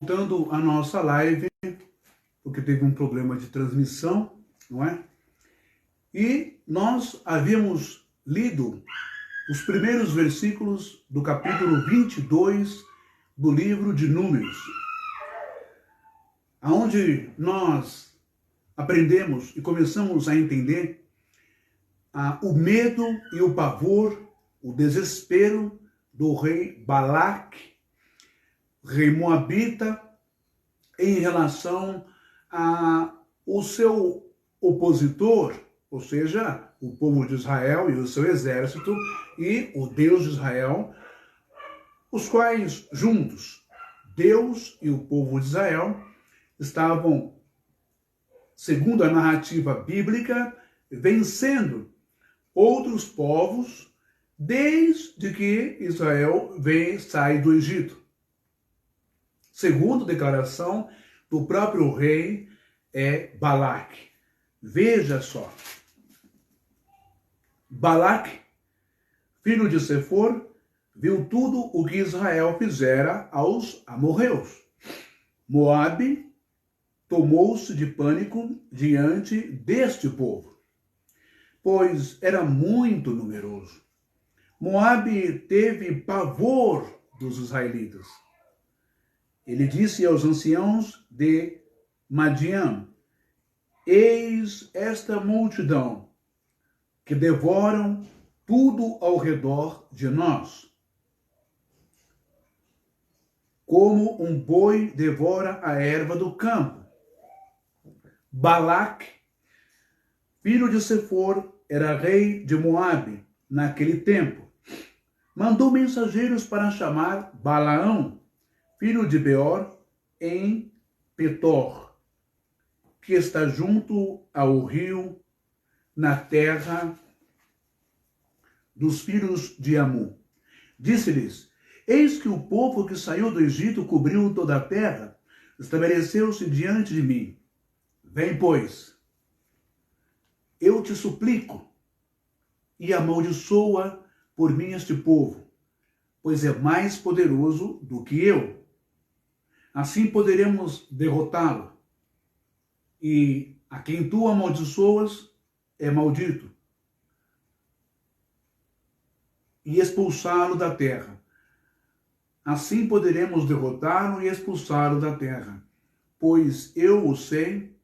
Voltando à nossa live, porque teve um problema de transmissão, não é? E nós havíamos lido os primeiros versículos do capítulo 22 do livro de Números, onde nós aprendemos e começamos a entender o medo e o pavor, o desespero do rei Balaque, rei moabita, em relação ao seu opositor, ou seja, o povo de Israel e o seu exército e o Deus de Israel, os quais juntos, Deus e o povo de Israel, estavam, segundo a narrativa bíblica, vencendo outros povos desde que Israel sai do Egito. Segundo declaração do próprio rei Balaque. Veja só. Balaque, filho de Sefor, viu tudo o que Israel fizera aos amorreus. Moabe tomou-se de pânico diante deste povo, pois era muito numeroso. Moabe teve pavor dos israelitas. Ele disse aos anciãos de Madian: eis esta multidão que devoram tudo ao redor de nós, como um boi devora a erva do campo. Balaque, filho de Sefor, era rei de Moabe naquele tempo. Mandou mensageiros para chamar Balaão, filho de Beor, em Petor, que está junto ao rio, na terra dos filhos de Amon. Disse-lhes: eis que o povo que saiu do Egito cobriu toda a terra, estabeleceu-se diante de mim. Vem, pois, eu te suplico, e amaldiçoa por mim este povo, pois é mais poderoso do que eu. Assim poderemos derrotá-lo. E a quem tu amaldiçoas é maldito. E expulsá-lo da terra. Assim poderemos derrotá-lo e expulsá-lo da terra. Pois eu o sei,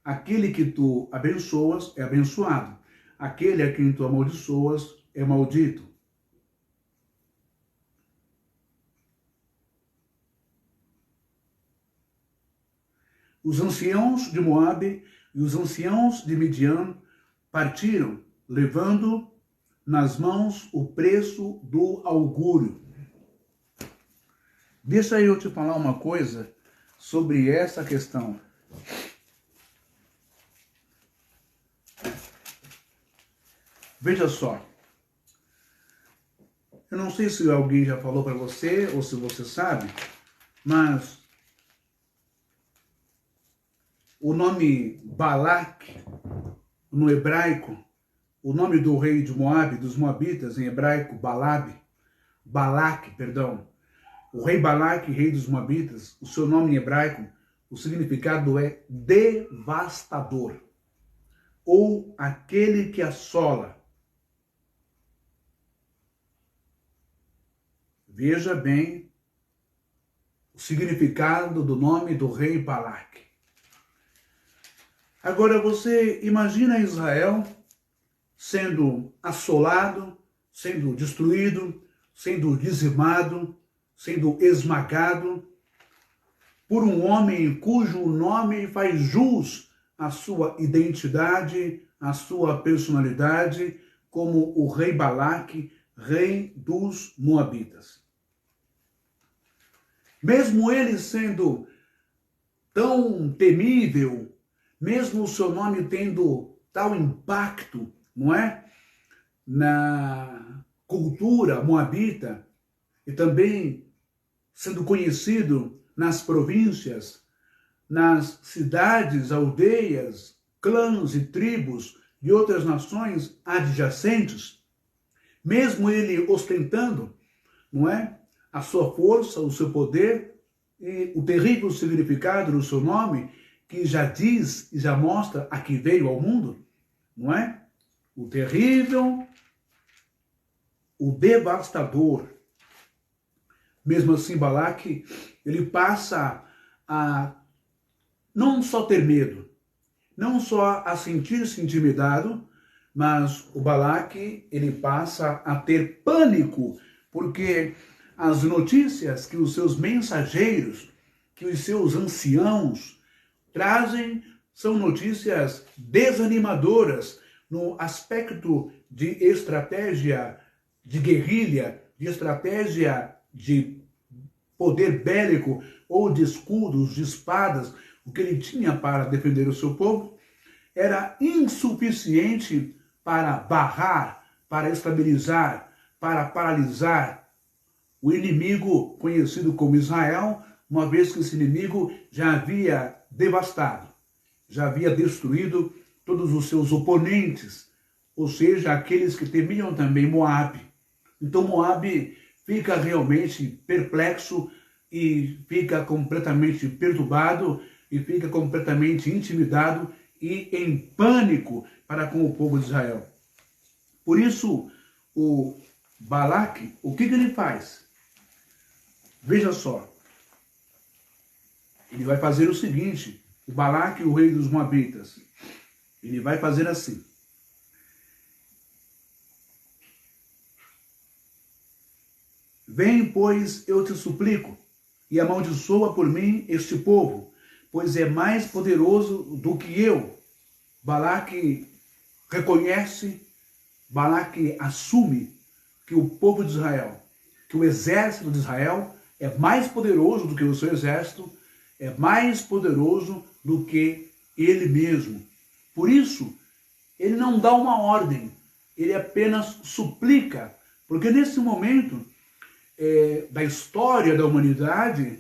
aquele que tu abençoas é abençoado. Aquele a quem tu amaldiçoas é maldito. Os anciãos de Moabe e os anciãos de Midian partiram, levando nas mãos o preço do augúrio. Deixa eu te falar uma coisa sobre essa questão. Veja só. Eu não sei se alguém já falou para você ou se você sabe, mas o nome Balaque, no hebraico, o nome do rei de Moabe, dos moabitas, em hebraico, Balaque, perdão. O rei Balaque, rei dos moabitas, o seu nome em hebraico, o significado é devastador, ou aquele que assola. Veja bem o significado do nome do rei Balaque. Agora você imagina Israel sendo assolado, sendo destruído, sendo dizimado, sendo esmagado por um homem cujo nome faz jus à sua identidade, à sua personalidade, como o rei Balaque, rei dos moabitas. Mesmo ele sendo tão temível, mesmo o seu nome tendo tal impacto, não é? Na cultura moabita, e também sendo conhecido nas províncias, nas cidades, aldeias, clãs e tribos de outras nações adjacentes, mesmo ele ostentando, não é? A sua força, o seu poder, E o terrível significado do seu nome, que já diz e já mostra a que veio ao mundo, não é? O terrível, o devastador. Mesmo assim, Balaque, ele passa a não só ter medo, não só a sentir-se intimidado, mas o Balaque, ele passa a ter pânico, porque as notícias que os seus mensageiros, que os seus anciãos trazem, são notícias desanimadoras no aspecto de estratégia de guerrilha, de estratégia de poder bélico ou de escudos, de espadas. O que ele tinha para defender o seu povo era insuficiente para barrar, para estabilizar, para paralisar o inimigo conhecido como Israel, uma vez que esse inimigo já havia devastado, já havia destruído todos os seus oponentes, ou seja, aqueles que temiam também Moabe. Então Moabe fica realmente perplexo e fica completamente perturbado e fica completamente intimidado e em pânico para com o povo de Israel. Por isso, o Balaque, o que ele faz? Veja só, ele vai fazer o seguinte, o Balaque, o rei dos Moabitas, ele vai fazer assim. Vem, pois, eu te suplico, e amaldiçoa por mim este povo, pois é mais poderoso do que eu. Balaque reconhece, Balaque assume que o povo de Israel, que o exército de Israel é mais poderoso do que o seu exército, é mais poderoso do que ele mesmo. Por isso, ele não dá uma ordem, ele apenas suplica, porque nesse momento da história da humanidade,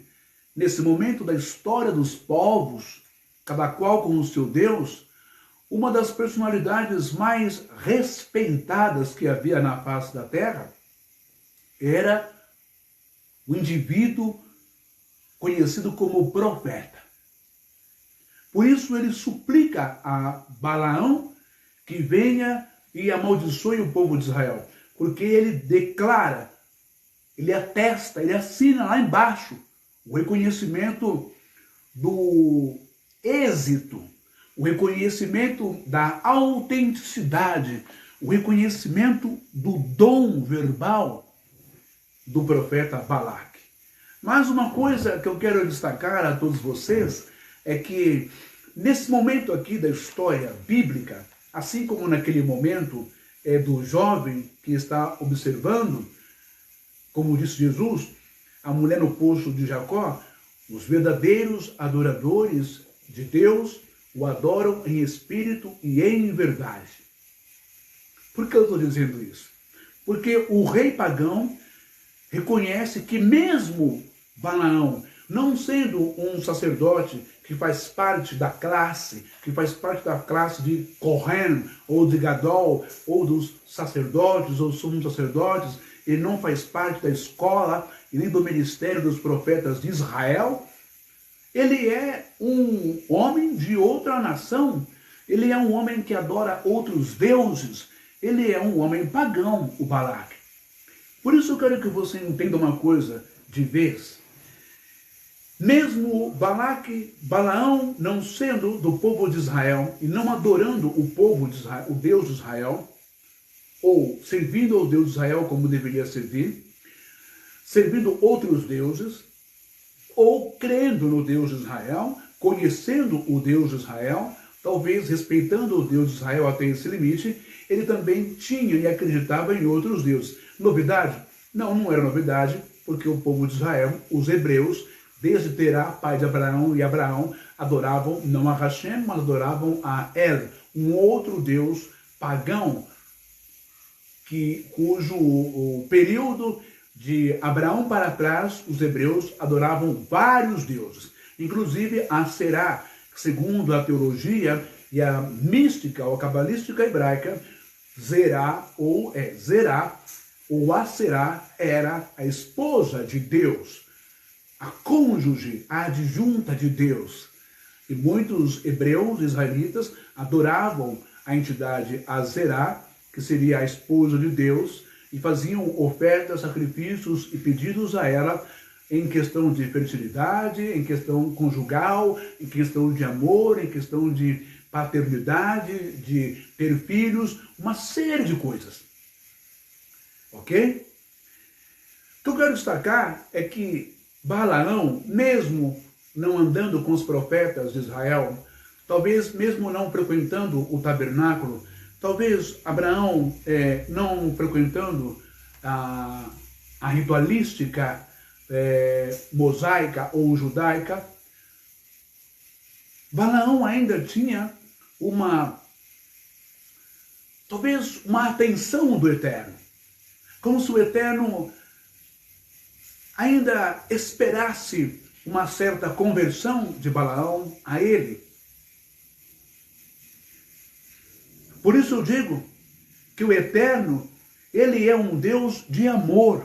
nesse momento da história dos povos, cada qual com o seu Deus, uma das personalidades mais respeitadas que havia na face da terra era o indivíduo conhecido como profeta. Por isso ele suplica a Balaão que venha e amaldiçoe o povo de Israel, porque ele declara, ele atesta, ele assina lá embaixo o reconhecimento do êxito, o reconhecimento da autenticidade, o reconhecimento do dom verbal do profeta Balaque. Mas uma coisa que eu quero destacar a todos vocês é que nesse momento aqui da história bíblica, assim como naquele momento do jovem que está observando, como disse Jesus, a mulher no poço de Jacó, os verdadeiros adoradores de Deus o adoram em espírito e em verdade. Por que eu estou dizendo isso? Porque o rei pagão reconhece que mesmo Balaão, não sendo um sacerdote que faz parte da classe, de Cohen, ou de Gadol, ou dos sacerdotes, ou sumos sacerdotes, ele não faz parte da escola e nem do ministério dos profetas de Israel, ele é um homem de outra nação, ele é um homem que adora outros deuses, ele é um homem pagão, o Balaque. Por isso eu quero que você entenda uma coisa de vez. Mesmo Balaão não sendo do povo de Israel e não adorando o povo de Israel, o Deus de Israel, ou servindo ao Deus de Israel como deveria servir, servindo outros deuses, ou crendo no Deus de Israel, conhecendo o Deus de Israel, talvez respeitando o Deus de Israel até esse limite, ele também tinha e acreditava em outros deuses. Novidade? Não, não era novidade, porque o povo de Israel, os hebreus, desde Terá, pai de Abraão e Abraão, adoravam não a Hashem, mas adoravam a El, um outro deus pagão, cujo o período de Abraão para trás, os hebreus adoravam vários deuses, inclusive a Será, segundo a teologia e a mística ou a cabalística hebraica, Zerá ou Aserá era a esposa de Deus. a cônjuge, a adjunta de Deus. E muitos hebreus, israelitas, adoravam a entidade Azerá, que seria a esposa de Deus, e faziam ofertas, sacrifícios e pedidos a ela em questão de fertilidade, em questão conjugal, em questão de amor, em questão de paternidade, de ter filhos, uma série de coisas. Ok? O que eu quero destacar é que Balaão, mesmo não andando com os profetas de Israel, talvez mesmo não frequentando o tabernáculo, talvez Abraão não frequentando a ritualística mosaica ou judaica, Balaão ainda tinha talvez uma atenção do Eterno, como se o Eterno ainda esperasse uma certa conversão de Balaão a ele. Por isso eu digo que o Eterno, ele é um Deus de amor.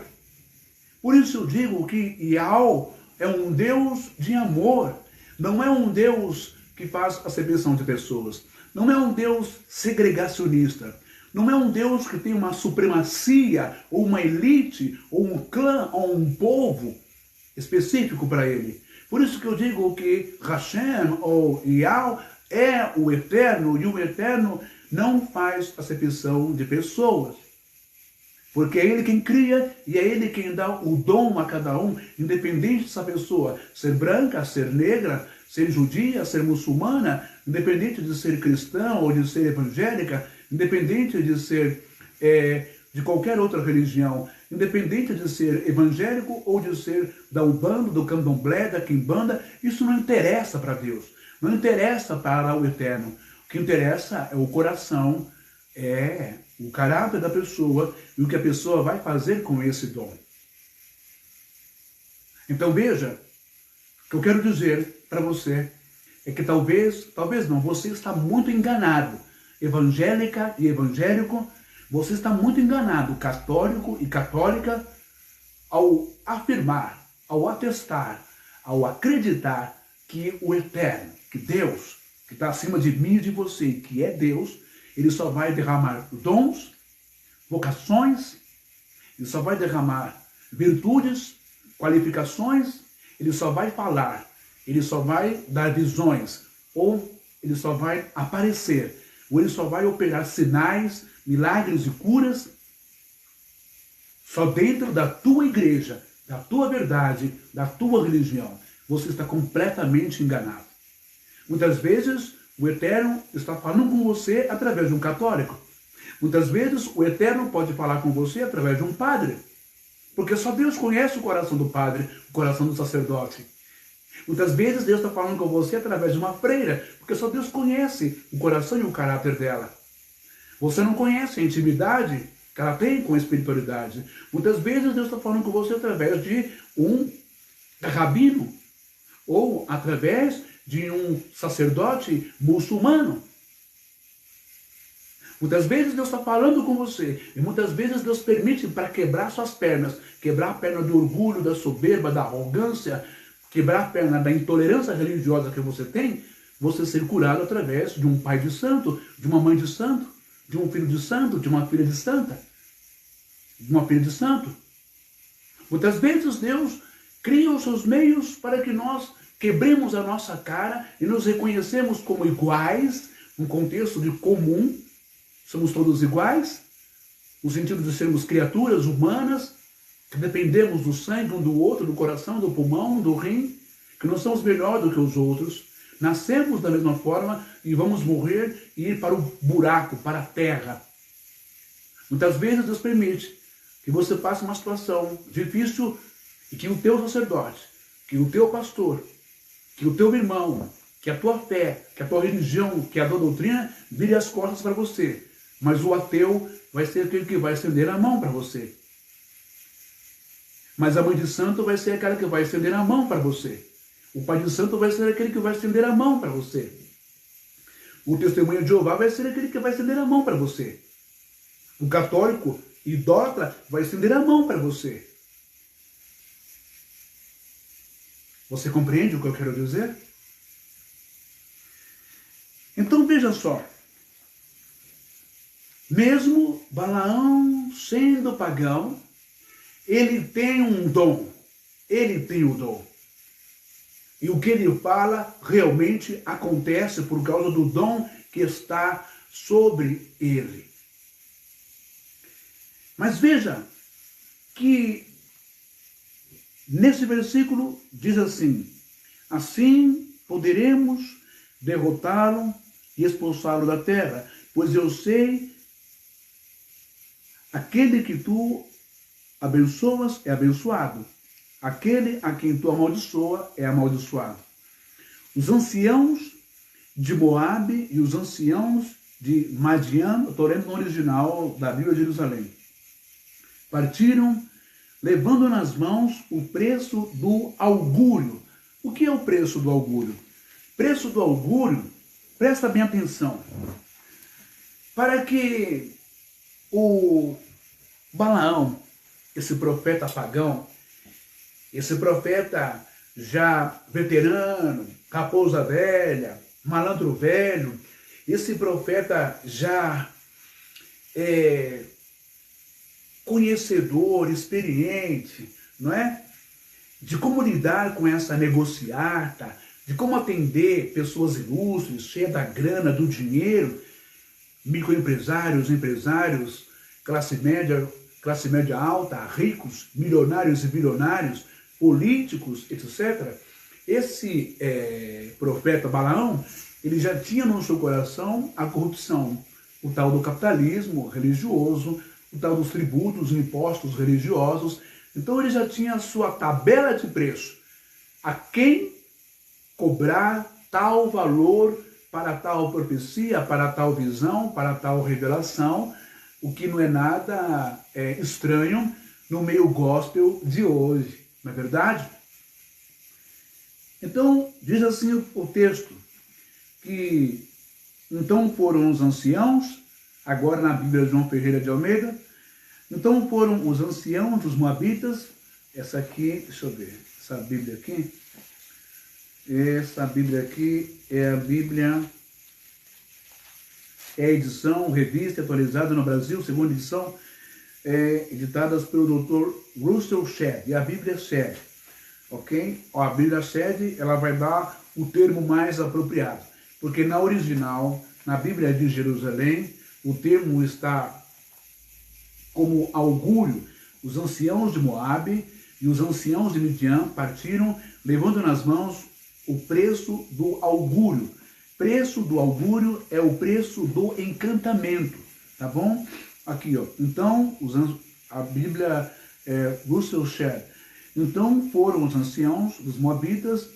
Por isso eu digo que Yahweh é um Deus de amor. Não é um Deus que faz acepção de pessoas. Não é um Deus segregacionista. Não é um Deus que tem uma supremacia, ou uma elite, ou um clã, ou um povo específico para ele. Por isso que eu digo que Hashem, ou Yahweh, é o Eterno, e o Eterno não faz acepção de pessoas. Porque é Ele quem cria e é Ele quem dá o dom a cada um, independente dessa pessoa ser branca, ser negra, ser judia, ser muçulmana, independente de ser cristã ou de ser evangélica, independente de ser de qualquer outra religião, independente de ser evangélico ou de ser da Umbanda, do Candomblé, da Quimbanda, isso não interessa para Deus, não interessa para o Eterno. O que interessa é o coração, o caráter da pessoa e o que a pessoa vai fazer com esse dom. Então veja, o que eu quero dizer para você é que talvez não, você está muito enganado, evangélica e evangélico, você está muito enganado, católico e católica, ao afirmar, ao atestar, ao acreditar que o Eterno, que Deus, que está acima de mim e de você, que é Deus, Ele só vai derramar dons, vocações, Ele só vai derramar virtudes, qualificações, Ele só vai falar, Ele só vai dar visões, ou Ele só vai aparecer, ou Ele só vai operar sinais, milagres e curas, só dentro da tua igreja, da tua verdade, da tua religião. Você está completamente enganado. Muitas vezes o Eterno está falando com você através de um católico. Muitas vezes o Eterno pode falar com você através de um padre. Porque só Deus conhece o coração do padre, o coração do sacerdote. Muitas vezes Deus está falando com você através de uma freira, porque só Deus conhece o coração e o caráter dela. Você não conhece a intimidade que ela tem com a espiritualidade. Muitas vezes Deus está falando com você através de um rabino, ou através de um sacerdote muçulmano. Muitas vezes Deus está falando com você, e muitas vezes Deus permite para quebrar suas pernas, quebrar a perna do orgulho, da soberba, da arrogância, quebrar a perna da intolerância religiosa que você tem, você ser curado através de um pai de santo, de uma mãe de santo, de um filho de santo, de uma filha de santa, de uma filha de santo. Muitas vezes Deus cria os seus meios para que nós quebremos a nossa cara e nos reconhecemos como iguais, num contexto de comum, somos todos iguais, no sentido de sermos criaturas humanas, que dependemos do sangue um do outro, do coração, do pulmão, do rim, que não somos melhor do que os outros, nascemos da mesma forma e vamos morrer e ir para o buraco, para a terra. Muitas vezes Deus permite que você passe uma situação difícil e que o teu sacerdote, que o teu pastor, que o teu irmão, que a tua fé, que a tua religião, que a tua doutrina vire as costas para você. Mas o ateu vai ser aquele que vai estender a mão para você. Mas a mãe de santo vai ser aquela que vai estender a mão para você. O pai de santo vai ser aquele que vai estender a mão para você. O testemunho de Jeová vai ser aquele que vai estender a mão para você. O católico idólatra vai estender a mão para você. Você compreende o que eu quero dizer? Então veja só, mesmo Balaão sendo pagão, ele tem um dom, ele tem o dom. E o que ele fala realmente acontece por causa do dom que está sobre ele. Mas veja que nesse versículo diz assim: assim poderemos derrotá-lo e expulsá-lo da terra, pois eu sei, aquele que tu abençoas é abençoado, aquele a quem tu amaldiçoa é amaldiçoado. Os anciãos de Moabe e os anciãos de Madian, eu estou lendo no original da Bíblia de Jerusalém, partiram levando nas mãos o preço do augúrio. O que é o preço do augúrio? Preço do augúrio, presta bem atenção, para que o Balaão, esse profeta pagão, esse profeta já veterano, raposa velha, malandro velho, esse profeta já conhecedor, experiente, não é? De como lidar com essa negociata, de como atender pessoas ilustres, cheias da grana, do dinheiro, microempresários, empresários, classe média alta, ricos, milionários e bilionários, políticos, etc. Esse profeta Balaão, ele já tinha no seu coração a corrupção, o tal do capitalismo religioso, o tal dos tributos, impostos religiosos. Então ele já tinha a sua tabela de preço. A quem cobrar tal valor para tal profecia, para tal visão, para tal revelação, o que não é nada estranho no meio gospel de hoje, não é verdade? Então, diz assim o texto, que então foram os anciãos, agora na Bíblia de João Ferreira de Almeida, então foram os anciãos dos Moabitas, essa aqui, deixa eu ver, essa Bíblia aqui é a Bíblia, é a edição, revista atualizada no Brasil, segunda edição, editadas pelo Dr. Russell Shedd, e a Bíblia Shedd, ok? A Bíblia Shedd, ela vai dar o termo mais apropriado, porque na original, na Bíblia de Jerusalém, o termo está como augúrio. Os anciãos de Moabe e os anciãos de Midian partiram, levando nas mãos o preço do augúrio. Preço do augúrio é o preço do encantamento, tá bom? Aqui, ó. Então, a Bíblia Russell Shedd. Então foram os anciãos dos Moabitas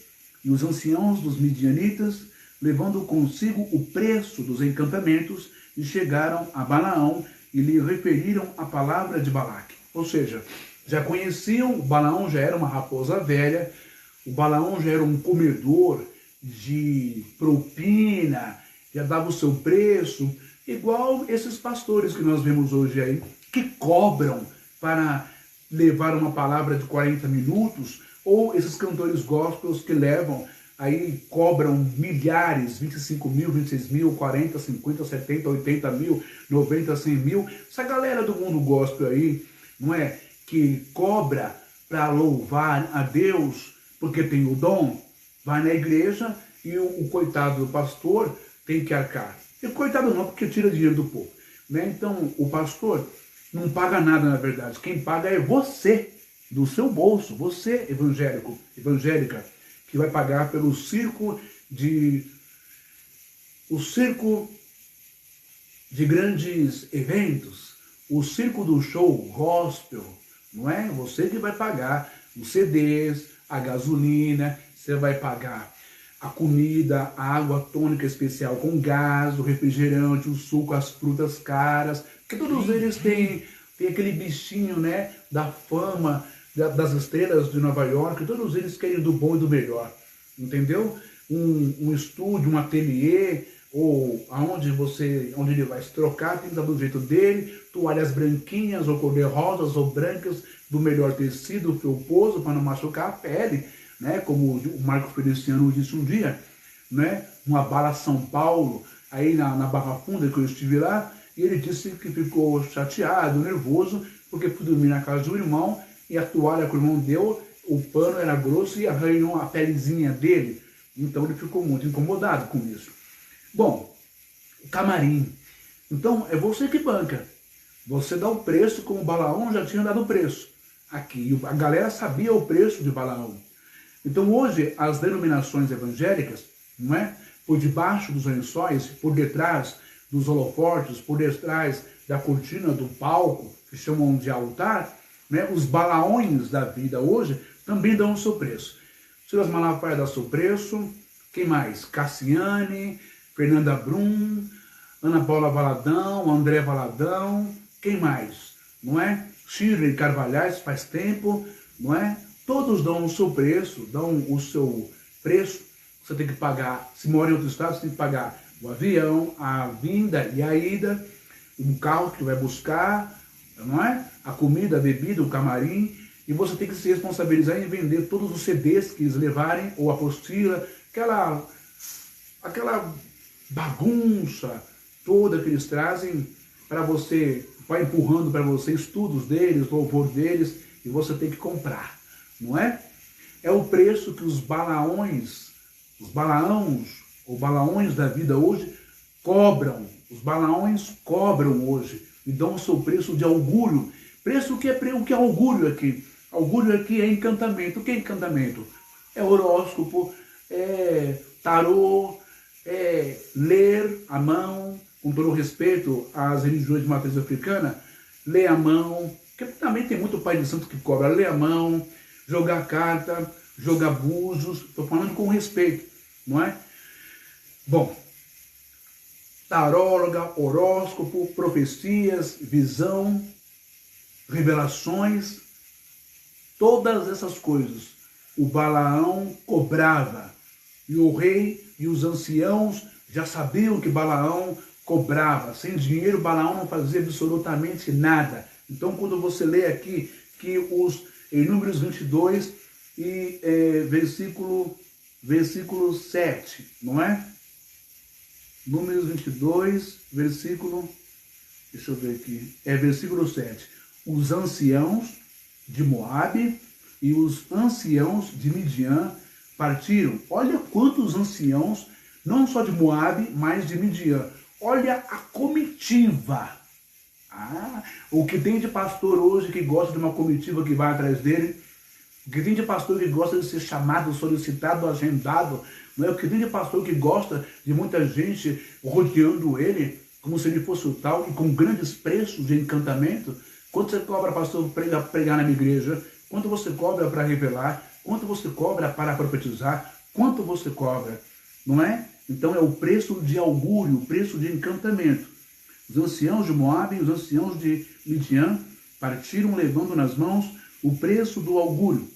e os anciãos dos Midianitas, levando consigo o preço dos encantamentos, e chegaram a Balaão e lhe referiram a palavra de Balaque. Ou seja, já conheciam, o Balaão já era uma raposa velha, o Balaão já era um comedor de propina, já dava o seu preço, igual esses pastores que nós vemos hoje aí, que cobram para levar uma palavra de 40 minutos, ou esses cantores gospels que levam, aí cobram milhares, 25 mil, 26 mil, 40, 50, 70, 80 mil, 90, 100 mil. Essa galera do mundo gospel aí, não é? Que cobra para louvar a Deus porque tem o dom, vai na igreja e o coitado do pastor tem que arcar. E o coitado não, porque tira dinheiro do povo, né? Então o pastor não paga nada, na verdade. Quem paga é você, do seu bolso, você evangélico, evangélica, que vai pagar pelo circo de grandes eventos, o circo do show gospel, não é? Você que vai pagar os CDs, a gasolina, você vai pagar a comida, a água tônica especial com gás, o refrigerante, o suco, as frutas caras, porque todos eles têm aquele bichinho, né, da fama, das estrelas de Nova York, todos eles querem do bom e do melhor, entendeu? Um estúdio, um ateliê, ou onde ele vai se trocar, tem que estar do jeito dele, toalhas branquinhas, ou cor-de-rosas, ou brancas, do melhor tecido, felposo, para não machucar a pele. né? Como o Marco Feliciano disse um dia, né? Uma bala São Paulo, aí na Barra Funda, que eu estive lá, e ele disse que ficou chateado, nervoso, porque foi dormir na casa do irmão e a toalha que o irmão deu, o pano era grosso e arranhou a pelezinha dele. Então ele ficou muito incomodado com isso. Bom, o camarim. Então é você que banca. Você dá o preço como Balaão já tinha dado o preço. Aqui, a galera sabia o preço de Balaão. Então hoje as denominações evangélicas, não é? Por debaixo dos lençóis, por detrás dos holofortes, por detrás da cortina do palco, que chamam de altar, né? Os Balaões da vida hoje também dão o seu preço. Silas Malafaia dá o seu preço. Quem mais? Cassiane, Fernanda Brum, Ana Paula Valadão, André Valadão. Quem mais? Não é? Shirley Carvalhais, faz tempo, não é? Todos dão o seu preço, dão o seu preço. Você tem que pagar, se mora em outro estado, você tem que pagar o avião, a vinda e a ida, o carro que vai buscar, não é? A comida, a bebida, o camarim. E você tem que se responsabilizar em vender todos os CDs que eles levarem, ou apostila, aquela bagunça toda que eles trazem para você, vai empurrando para você estudos deles, louvor deles, e você tem que comprar, não é? É o preço que os balaões ou balaões da vida hoje cobram. Os balaões cobram hoje e dão o seu preço de augúrio. Preço que é o que é augúrio aqui? Augúrio aqui é encantamento. O que é encantamento? É horóscopo, é tarô, é ler a mão, com todo respeito às religiões de matriz africana, ler a mão, que também tem muito pai de santo que cobra, ler a mão, jogar carta, jogar búzios, estou falando com respeito, não é? Bom, taróloga, horóscopo, profecias, visão, revelações, todas essas coisas o Balaão cobrava. E o rei e os anciãos já sabiam que Balaão cobrava. Sem dinheiro, Balaão não fazia absolutamente nada. Então, quando você lê aqui que em Números 22 e versículo 7, não é? Números 22, versículo, deixa eu ver aqui, versículo 7. Os anciãos de Moabe e os anciãos de Midian partiram. Olha quantos anciãos, não só de Moabe, mas de Midian. Olha a comitiva. O que tem de pastor hoje que gosta de uma comitiva que vai atrás dele, o que tem de pastor que gosta de ser chamado, solicitado, agendado, não é? O que tem de pastor que gosta de muita gente rodeando ele, como se ele fosse o tal, e com grandes preços de encantamento. Quanto você cobra, pastor, para pregar na minha igreja? Quanto você cobra para revelar? Quanto você cobra para profetizar? Quanto você cobra? Não é? Então é o preço de augúrio, o preço de encantamento. Os anciãos de Moabe e os anciãos de Midian partiram levando nas mãos o preço do augúrio.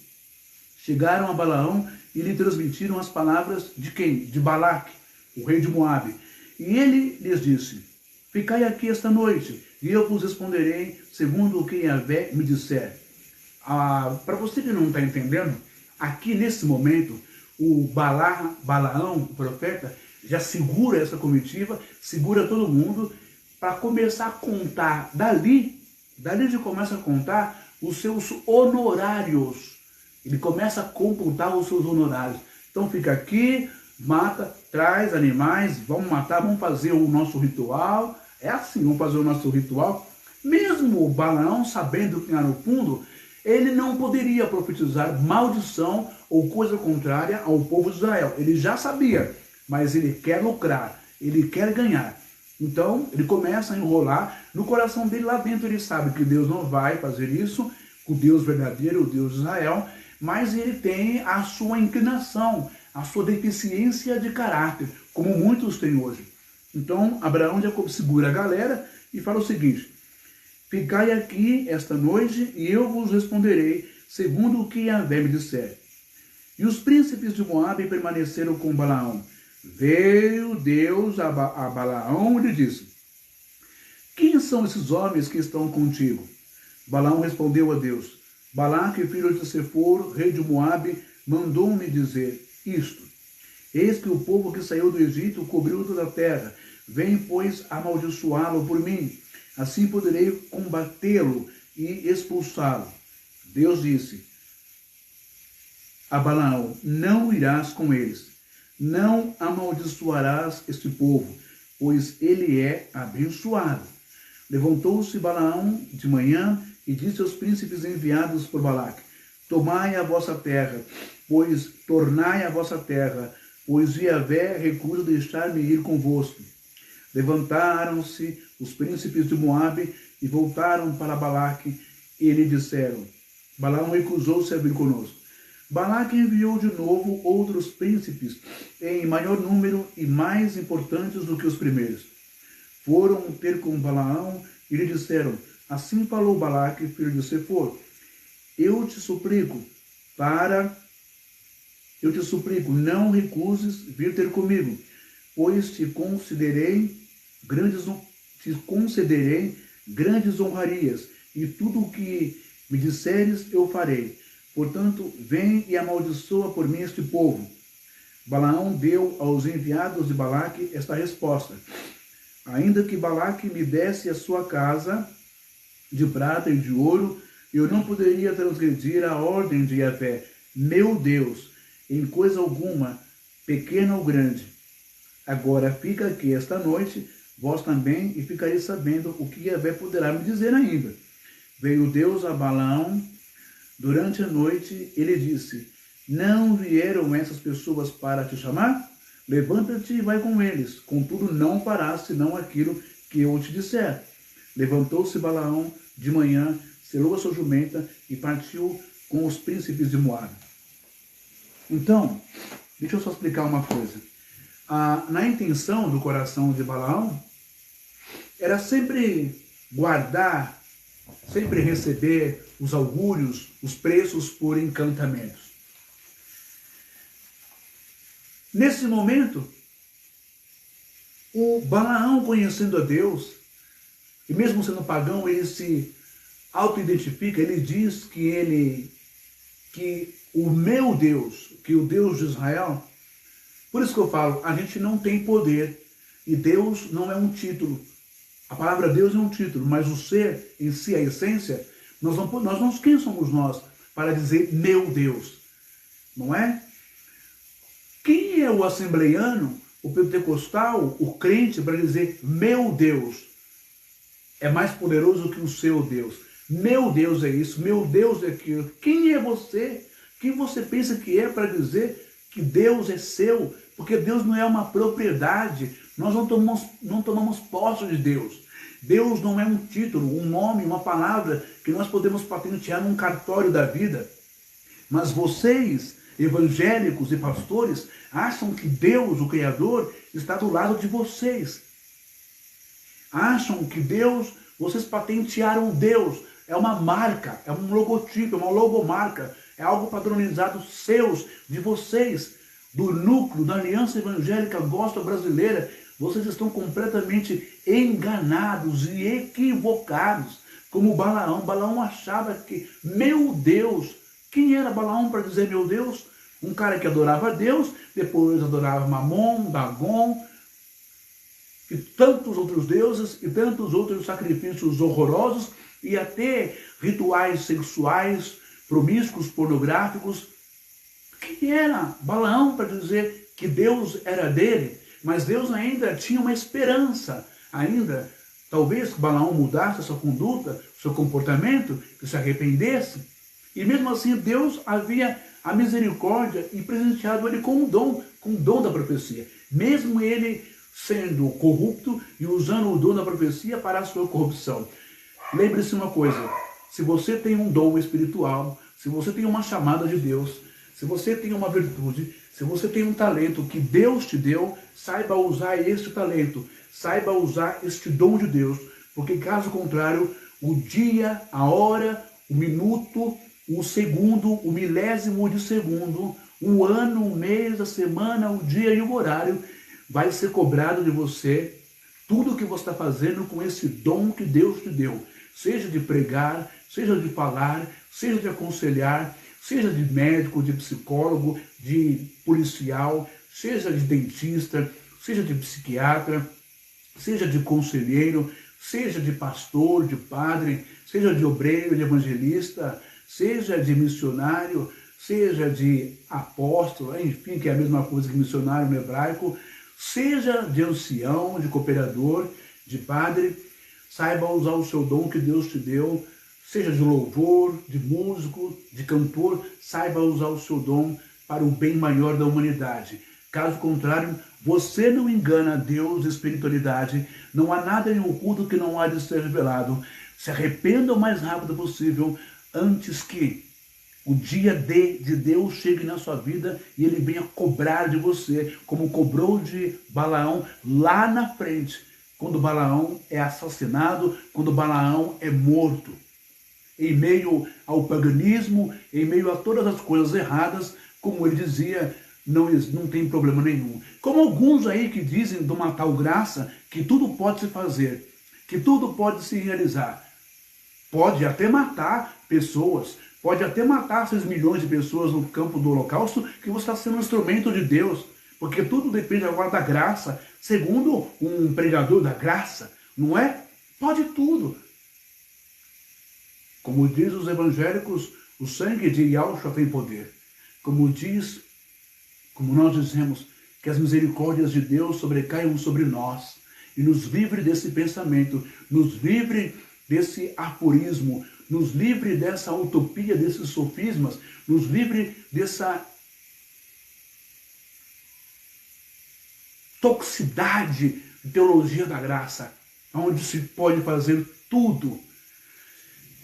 Chegaram a Balaão e lhe transmitiram as palavras de quem? De Balaque, o rei de Moabe. E ele lhes disse: ficai aqui esta noite, e eu vos responderei segundo o que Yahvé me disser. Para você que não está entendendo, aqui nesse momento, o Balaão, o profeta, já segura essa comitiva, segura todo mundo, para começar a contar dali ele começa a contar os seus honorários. Ele começa a computar os seus honorários. Então fica aqui, mata, traz animais, vamos matar, vamos fazer o nosso ritual. É assim, vamos fazer o nosso ritual. Mesmo o Balaão, sabendo que lá no fundo, ele não poderia profetizar maldição ou coisa contrária ao povo de Israel. Ele já sabia, mas ele quer lucrar, ele quer ganhar. Então, ele começa a enrolar. No coração dele, lá dentro, ele sabe que Deus não vai fazer isso, o Deus verdadeiro, o Deus de Israel, mas ele tem a sua inclinação, a sua deficiência de caráter, como muitos têm hoje. Então, Abraão já segura a galera e fala o seguinte: ficai aqui esta noite e eu vos responderei segundo o que Yahvé me disser. E os príncipes de Moabe permaneceram com Balaão. Veio Deus a Balaão e lhe disse: quem são esses homens que estão contigo? Balaão respondeu a Deus: Balaque, filho de Sepor, rei de Moabe, mandou-me dizer isto: eis que o povo que saiu do Egito cobriu toda a terra. Vem, pois, amaldiçoá-lo por mim. Assim poderei combatê-lo e expulsá-lo. Deus disse a Balaão: não irás com eles. Não amaldiçoarás este povo, pois ele é abençoado. Levantou-se Balaão de manhã e disse aos príncipes enviados por Balaque: tomai a vossa terra, tornai a vossa terra, pois Yahvé recusa deixar-me ir convosco. Levantaram-se os príncipes de Moabe e voltaram para Balaque e lhe disseram: Balaão recusou-se a vir conosco. Balaque enviou de novo outros príncipes em maior número e mais importantes do que os primeiros. Foram ter com Balaão e lhe disseram: assim falou Balaque, filho de Sepor, eu te suplico, não recuses vir ter comigo, pois te concederei grandes honrarias, e tudo o que me disseres eu farei. Portanto, vem e amaldiçoa por mim este povo. Balaão deu aos enviados de Balaque esta resposta: ainda que Balaque me desse a sua casa de prata e de ouro, eu não poderia transgredir a ordem de Yahvé, meu Deus, em coisa alguma, pequena ou grande. Agora fica aqui esta noite, vós também, e ficareis sabendo o que Yahvé poderá me dizer ainda. Veio Deus a Balaão durante a noite, ele disse: não vieram essas pessoas para te chamar? Levanta-te e vai com eles, contudo não farás senão aquilo que eu te disser. Levantou-se Balaão de manhã, selou a sua jumenta e partiu com os príncipes de Moabe. Então, deixa eu só explicar uma coisa. Na intenção do coração de Balaão, era sempre guardar, sempre receber os augúrios, os preços por encantamentos. Nesse momento, o Balaão, conhecendo a Deus, e mesmo sendo pagão, ele se auto-identifica, ele diz que o meu Deus, que o Deus de Israel, por isso que eu falo, a gente não tem poder, e Deus não é um título. A palavra Deus é um título, mas o ser em si, a essência, quem somos nós para dizer meu Deus? Não é? Quem é o assembleiano, o pentecostal, o crente para dizer meu Deus? É mais poderoso que o seu Deus. Meu Deus é isso, meu Deus é aquilo. Quem é você? Quem você pensa que é para dizer que Deus é seu? Porque Deus não é uma propriedade. Nós não tomamos posse de Deus. Deus não é um título, um nome, uma palavra que nós podemos patentear num cartório da vida. Mas vocês, evangélicos e pastores, acham que Deus, o Criador, está do lado de vocês. Acham que Deus, vocês patentearam Deus. É uma marca, é um logotipo, é uma logomarca, é algo padronizado seus, de vocês, do núcleo da Aliança Evangélica Gospel Brasileira. Vocês estão completamente enganados e equivocados, como Balaão. Balaão achava que, meu Deus, quem era Balaão para dizer meu Deus? Um cara que adorava Deus, depois adorava Mamon, Dagon, e tantos outros deuses, e tantos outros sacrifícios horrorosos, e até rituais sexuais, promíscuos, pornográficos. Quem era Balaão para dizer que Deus era dele? Mas Deus ainda tinha uma esperança, ainda, talvez que Balaão mudasse a sua conduta, seu comportamento, que se arrependesse. E mesmo assim Deus havia a misericórdia e presenteado ele com o dom da profecia. Mesmo ele sendo corrupto e usando o dom da profecia para a sua corrupção. Lembre-se uma coisa, se você tem um dom espiritual, se você tem uma chamada de Deus, se você tem uma virtude, se você tem um talento que Deus te deu, saiba usar este talento, saiba usar este dom de Deus, porque caso contrário, o dia, a hora, o minuto, o segundo, o milésimo de segundo, o ano, o mês, a semana, o dia e o horário, vai ser cobrado de você tudo o que você está fazendo com esse dom que Deus te deu, seja de pregar, seja de falar, seja de aconselhar, seja de médico, de psicólogo, de policial, seja de dentista, seja de psiquiatra, seja de conselheiro, seja de pastor, de padre, seja de obreiro, de evangelista, seja de missionário, seja de apóstolo, enfim, que é a mesma coisa que missionário no hebraico, seja de ancião, de cooperador, de padre, saiba usar o seu dom que Deus te deu, seja de louvor, de músico, de cantor, saiba usar o seu dom para o bem maior da humanidade. Caso contrário, você não engana Deus, espiritualidade, não há nada em oculto que não há de ser revelado. Se arrependa o mais rápido possível, antes que o dia D de Deus chegue na sua vida e ele venha cobrar de você, como cobrou de Balaão lá na frente, quando Balaão é assassinado, quando Balaão é morto. Em meio ao paganismo, em meio a todas as coisas erradas, como ele dizia, não tem problema nenhum. Como alguns aí que dizem de uma tal graça, que tudo pode se fazer, que tudo pode se realizar. Pode até matar pessoas, pode até matar 6 milhões de pessoas no campo do holocausto, que você está sendo um instrumento de Deus, porque tudo depende agora da graça, segundo um pregador da graça, não é? Pode tudo. Como diz os evangélicos, o sangue de Yahshua tem poder. Como nós dizemos, que as misericórdias de Deus sobrecaiam sobre nós e nos livre desse pensamento, nos livre desse aforismo, nos livre dessa utopia, desses sofismas, nos livre dessa toxicidade de teologia da graça, onde se pode fazer tudo.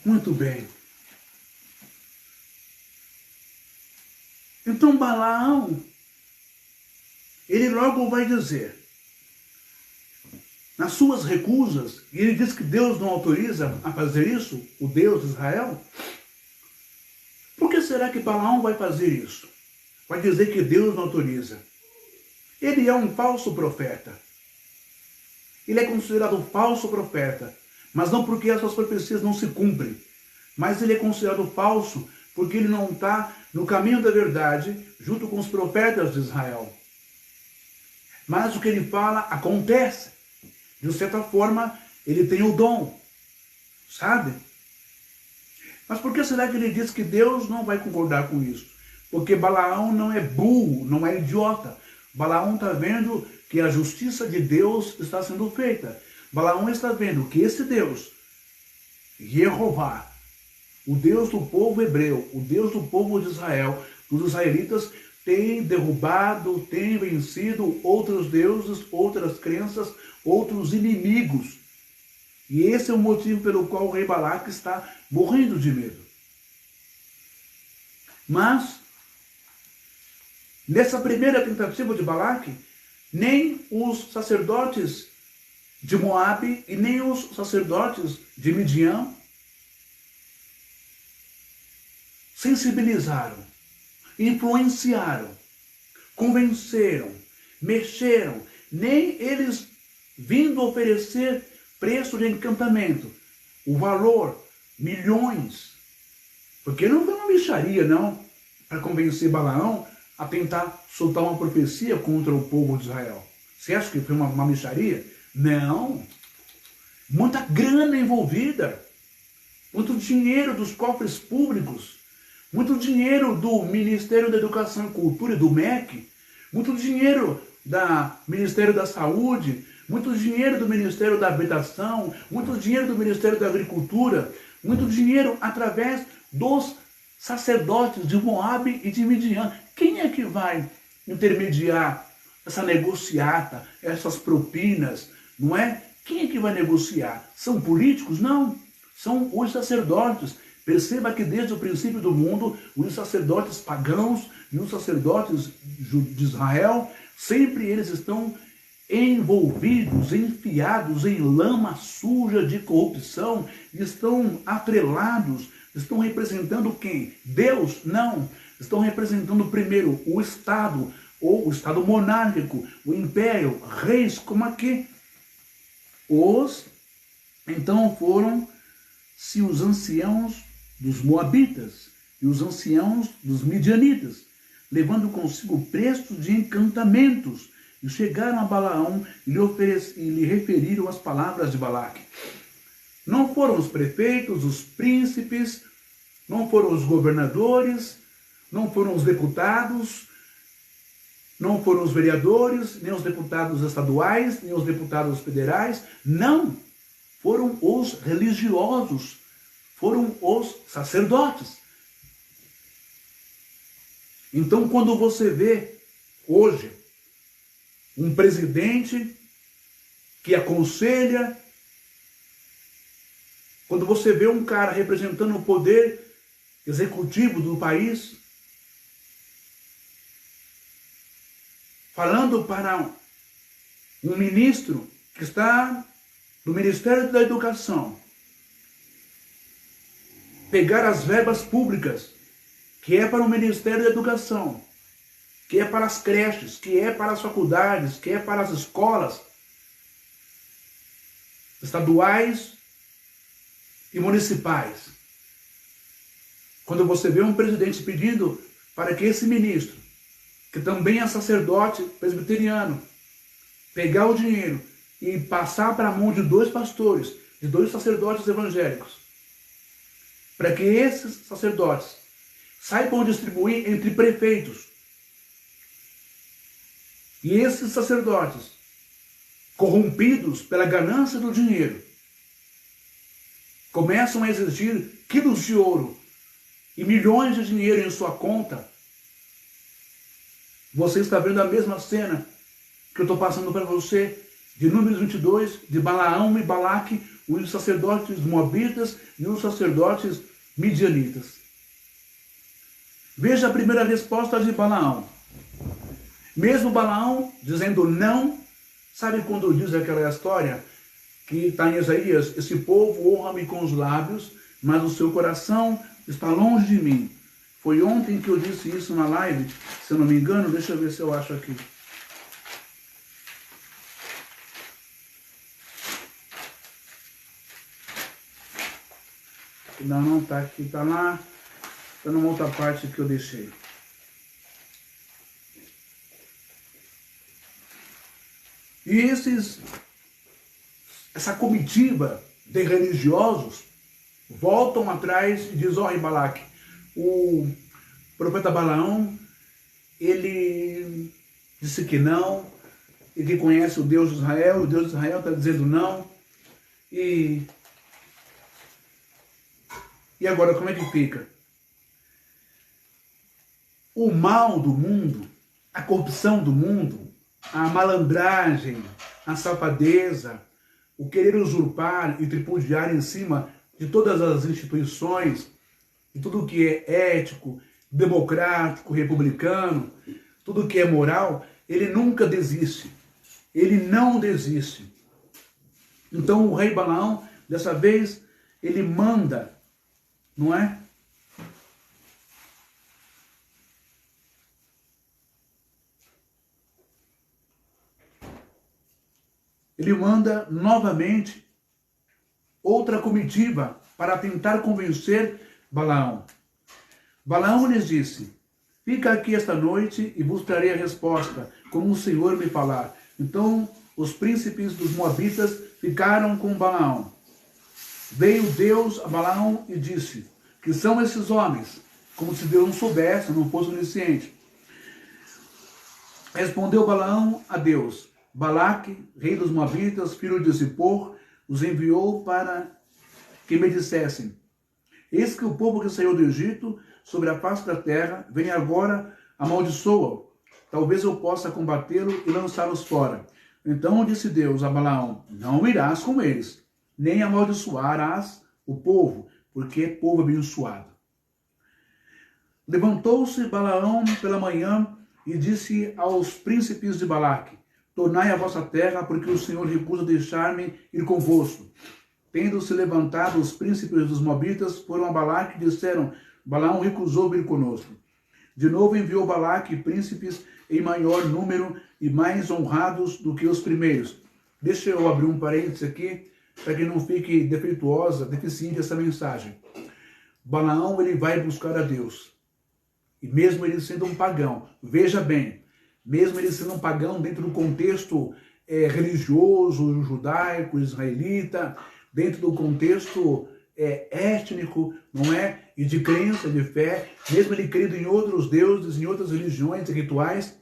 Muito bem. Então Balaão, ele logo vai dizer, nas suas recusas, e ele diz que Deus não autoriza a fazer isso, o Deus de Israel. Por que será que Balaão vai fazer isso? Vai dizer que Deus não autoriza. Ele é um falso profeta. Ele é considerado falso profeta, mas não porque as suas profecias não se cumprem, mas ele é considerado falso porque ele não está no caminho da verdade junto com os profetas de Israel. Mas o que ele fala acontece. De certa forma, ele tem o dom, sabe? Mas por que será que ele diz que Deus não vai concordar com isso? Porque Balaão não é burro, não é idiota. Balaão está vendo que a justiça de Deus está sendo feita. Balaão está vendo que esse Deus, Jeová, o Deus do povo hebreu, o Deus do povo de Israel, os israelitas têm derrubado, têm vencido outros deuses, outras crenças, outros inimigos. E esse é o motivo pelo qual o rei Balaque está morrendo de medo. Mas, nessa primeira tentativa de Balaque, nem os sacerdotes de Moabe e nem os sacerdotes de Midian sensibilizaram, influenciaram, convenceram, mexeram, nem eles vindo oferecer preço de encantamento, o valor, milhões, porque não foi uma mixaria não, para convencer Balaão a tentar soltar uma profecia contra o povo de Israel. Você acha que foi uma mixaria? Não. Muita grana envolvida, muito dinheiro dos cofres públicos, muito dinheiro do Ministério da Educação e Cultura e do MEC, muito dinheiro do Ministério da Saúde, muito dinheiro do Ministério da Habitação, muito dinheiro do Ministério da Agricultura, muito dinheiro através dos sacerdotes de Moabe e de Midian. Quem é que vai intermediar essa negociata, essas propinas, não é? Quem é que vai negociar? São políticos? Não. São os sacerdotes. Perceba que desde o princípio do mundo, os sacerdotes pagãos e os sacerdotes de Israel, sempre eles estão envolvidos, enfiados em lama suja de corrupção, estão atrelados, estão representando quem? Deus? Não. Estão representando primeiro o Estado, ou o Estado monárquico, o Império, reis, como aqui. Então foram-se os anciãos dos Moabitas, e os anciãos dos midianitas, levando consigo prestos de encantamentos, e chegaram a Balaão e lhe referiram as palavras de Balaque. Não foram os prefeitos, os príncipes, não foram os governadores, não foram os deputados, não foram os vereadores, nem os deputados estaduais, nem os deputados federais. Não! Foram os religiosos, foram os sacerdotes. Então, quando você vê hoje um presidente que aconselha, quando você vê um cara representando o poder executivo do país, falando para um ministro que está no Ministério da Educação, pegar as verbas públicas, que é para o Ministério da Educação, que é para as creches, que é para as faculdades, que é para as escolas estaduais e municipais. Quando você vê um presidente pedindo para que esse ministro, que também é sacerdote presbiteriano, pegar o dinheiro e passar para a mão de 2 pastores, de 2 sacerdotes evangélicos, para que esses sacerdotes saibam distribuir entre prefeitos. E esses sacerdotes, corrompidos pela ganância do dinheiro, começam a exigir quilos de ouro e milhões de dinheiro em sua conta. Você está vendo a mesma cena que eu estou passando para você, de Números 22, de Balaão e Balaque, os sacerdotes moabitas e os sacerdotes midianitas. Veja a primeira resposta de Balaão. Mesmo Balaão dizendo não, sabe quando diz aquela história que está em Isaías? Esse povo honra-me com os lábios, mas o seu coração está longe de mim. Foi ontem que eu disse isso na live, se eu não me engano. Deixa eu ver se eu acho aqui. Não está aqui, está lá. Está numa outra parte que eu deixei. E essa comitiva de religiosos voltam atrás e diz: ó, Balaque, o profeta Balaão, ele disse que não, e que conhece o Deus de Israel, o Deus de Israel está dizendo não, e agora como é que fica? O mal do mundo, a corrupção do mundo, a malandragem, a safadeza, o querer usurpar e tripudiar em cima de todas as instituições, de tudo que é ético, democrático, republicano, tudo que é moral, ele nunca desiste. Ele não desiste. Então o rei Balaão, dessa vez, ele manda, não é? Ele manda novamente outra comitiva para tentar convencer Balaão. Balaão lhes disse: fica aqui esta noite e vos trarei a resposta, como o Senhor me falar. Então os príncipes dos moabitas ficaram com Balaão. Veio Deus a Balaão e disse: que são esses homens? Como se Deus não soubesse, não fosse onisciente. Respondeu Balaão a Deus: Balaque, rei dos moabitas, filho de Zippor, os enviou para que me dissessem: eis que o povo que saiu do Egito, sobre a face da terra, vem agora, amaldiçoa-o. Talvez eu possa combatê-lo e lançá-los fora. Então disse Deus a Balaão: não irás com eles, nem amaldiçoarás o povo, porque é povo abençoado. Levantou-se Balaão pela manhã e disse aos príncipes de Balaque: tornai a vossa terra, porque o Senhor recusa deixar-me ir convosco. Tendo se levantado os príncipes dos moabitas, foram a Balaque e disseram: Balaão recusou vir conosco. De novo enviou Balaque príncipes em maior número e mais honrados do que os primeiros. Deixa eu abrir um parênteses aqui, para que não fique defeituosa, deficiente essa mensagem. Balaão, ele vai buscar a Deus. E mesmo ele sendo um pagão, veja bem, mesmo ele sendo um pagão dentro do contexto religioso, judaico, israelita, dentro do contexto étnico, não é? E de crença, de fé, mesmo ele crendo em outros deuses, em outras religiões e rituais,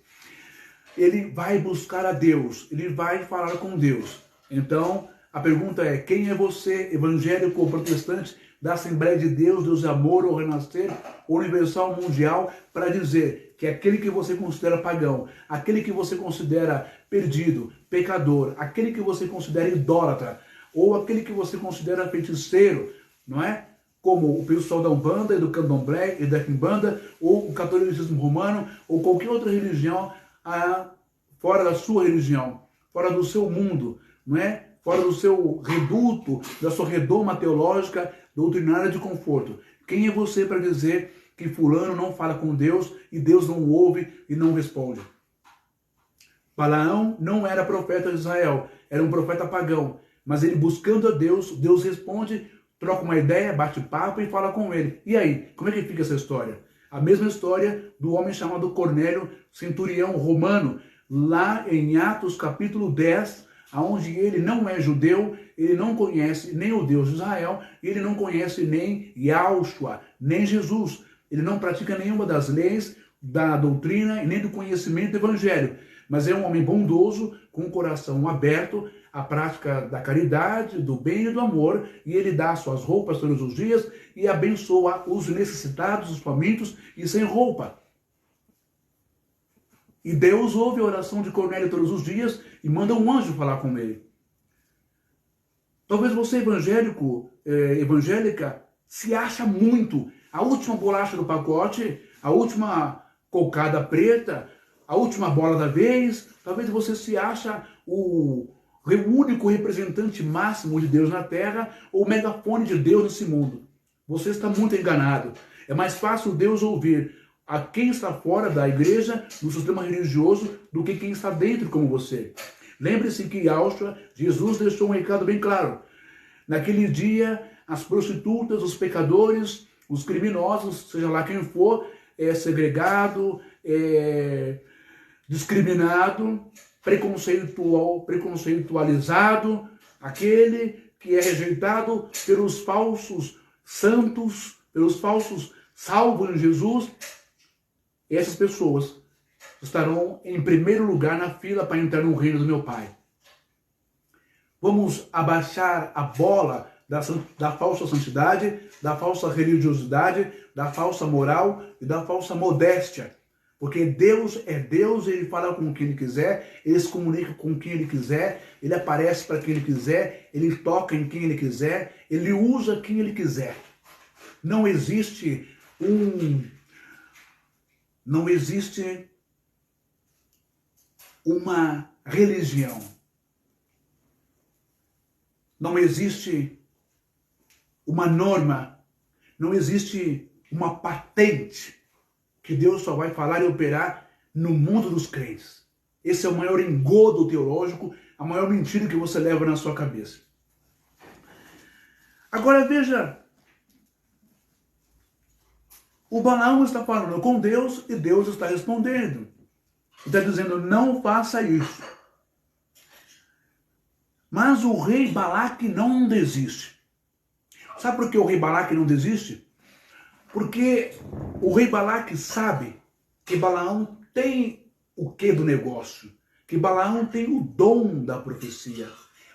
ele vai buscar a Deus, ele vai falar com Deus. Então, a pergunta é, quem é você, evangélico ou protestante, da Assembleia de Deus, Deus é Amor, ou Renascer, Universal, Mundial, para dizer que aquele que você considera pagão, aquele que você considera perdido, pecador, aquele que você considera idólatra, ou aquele que você considera feiticeiro, não é? Como o pessoal da Umbanda e do Candomblé e da Quimbanda, ou o catolicismo romano, ou qualquer outra religião fora da sua religião, fora do seu mundo, não é? Fora do seu reduto, da sua redoma teológica, doutrinária de conforto. Quem é você para dizer que fulano não fala com Deus e Deus não ouve e não responde? Balaão não era profeta de Israel, era um profeta pagão, mas ele buscando a Deus, Deus responde, troca uma ideia, bate papo e fala com ele. E aí, como é que fica essa história? A mesma história do homem chamado Cornélio, centurião romano, lá em Atos capítulo 10, onde ele não é judeu, ele não conhece nem o Deus de Israel, ele não conhece nem Yahshua, nem Jesus. Ele não pratica nenhuma das leis, da doutrina e nem do conhecimento do evangelho. Mas é um homem bondoso, com o coração aberto à prática da caridade, do bem e do amor, e ele dá suas roupas todos os dias e abençoa os necessitados, os famintos e sem roupa. E Deus ouve a oração de Cornélio todos os dias e manda um anjo falar com ele. Talvez você, evangélico, evangélica, se acha muito a última bolacha do pacote, a última cocada preta, a última bola da vez. Talvez você se acha o único representante máximo de Deus na Terra ou o megafone de Deus nesse mundo. Você está muito enganado. É mais fácil Deus ouvir a quem está fora da igreja, do sistema religioso, do que quem está dentro como você. Lembre-se que Yahshua, Jesus deixou um recado bem claro. Naquele dia, as prostitutas, os pecadores, os criminosos, seja lá quem for, é segregado, discriminado, preconceitualizado, aquele que é rejeitado pelos falsos santos, pelos falsos salvos em Jesus. Essas pessoas estarão em primeiro lugar na fila para entrar no reino do meu Pai. Vamos abaixar a bola da falsa santidade, da falsa religiosidade, da falsa moral e da falsa modéstia. Porque Deus é Deus, Ele fala com quem Ele quiser, Ele se comunica com quem Ele quiser, Ele aparece para quem Ele quiser, Ele toca em quem Ele quiser, Ele usa quem Ele quiser. Não existe uma religião. Não existe uma norma. Não existe uma patente que Deus só vai falar e operar no mundo dos crentes. Esse é o maior engodo teológico, a maior mentira que você leva na sua cabeça. Agora veja, o Balaão está falando com Deus e Deus está respondendo. Está dizendo, não faça isso. Mas o rei Balaque não desiste. Sabe por que o rei Balaque não desiste? Porque o rei Balaque sabe que Balaão tem o quê do negócio? Que Balaão tem o dom da profecia.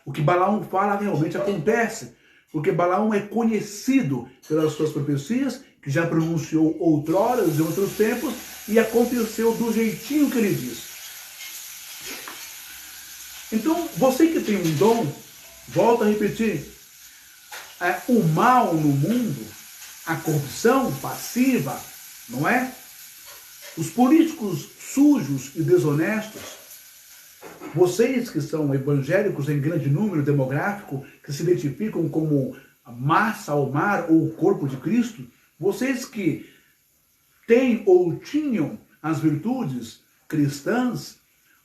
O que Balaão fala realmente acontece. Porque Balaão é conhecido pelas suas profecias, que já pronunciou outrora, em outros tempos, e aconteceu do jeitinho que ele disse. Então, você que tem um dom, volta a repetir, o mal no mundo, a corrupção passiva, não é? Os políticos sujos e desonestos, vocês que são evangélicos em grande número demográfico, que se identificam como a massa ao mar ou o corpo de Cristo, vocês que têm ou tinham as virtudes cristãs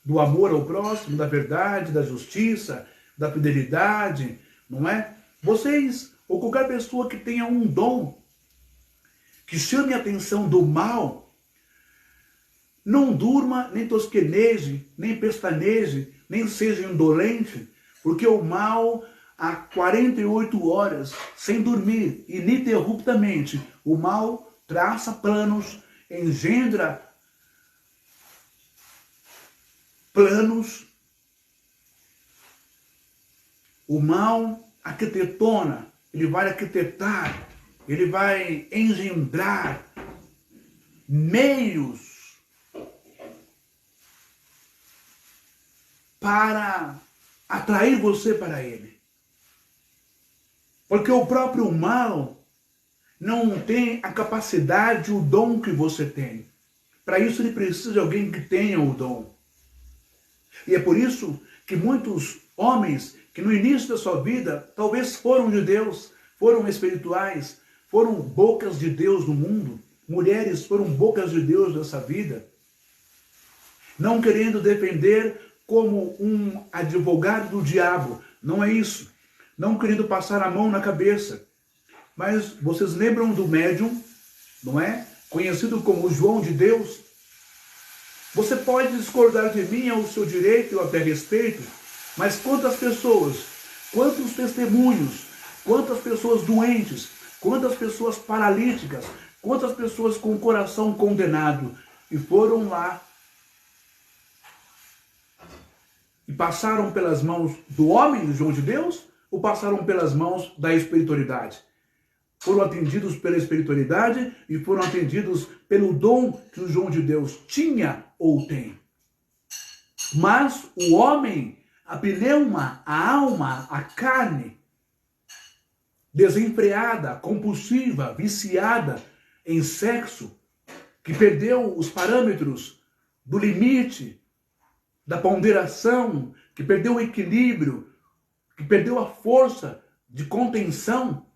do amor ao próximo, da verdade, da justiça, da fidelidade, não é? Vocês, ou qualquer pessoa que tenha um dom, que chame a atenção do mal, não durma, nem tosqueneje, nem pestaneje, nem seja indolente, porque o mal, há 48 horas, sem dormir, ininterruptamente, o mal traça planos, engendra planos, o mal arquitetona, ele vai arquitetar, ele vai engendrar meios para atrair você para ele. Porque o próprio mal não tem a capacidade, o dom que você tem. Para isso ele precisa de alguém que tenha o dom. E é por isso que muitos homens que no início da sua vida talvez foram de Deus, foram espirituais, foram bocas de Deus no mundo, mulheres foram bocas de Deus nessa vida, não querendo defender como um advogado do diabo, não é isso, não querendo passar a mão na cabeça, mas vocês lembram do médium, não é? Conhecido como João de Deus? Você pode discordar de mim ao seu direito, eu até respeito, mas quantas pessoas, quantos testemunhos, quantas pessoas doentes, quantas pessoas paralíticas, quantas pessoas com o coração condenado e foram lá e passaram pelas mãos do homem, João de Deus, ou passaram pelas mãos da espiritualidade? Foram atendidos pela espiritualidade e foram atendidos pelo dom que o João de Deus tinha ou tem. Mas o homem, a pneuma, a alma, a carne, desenfreada, compulsiva, viciada em sexo, que perdeu os parâmetros do limite, da ponderação, que perdeu o equilíbrio, que perdeu a força de contenção,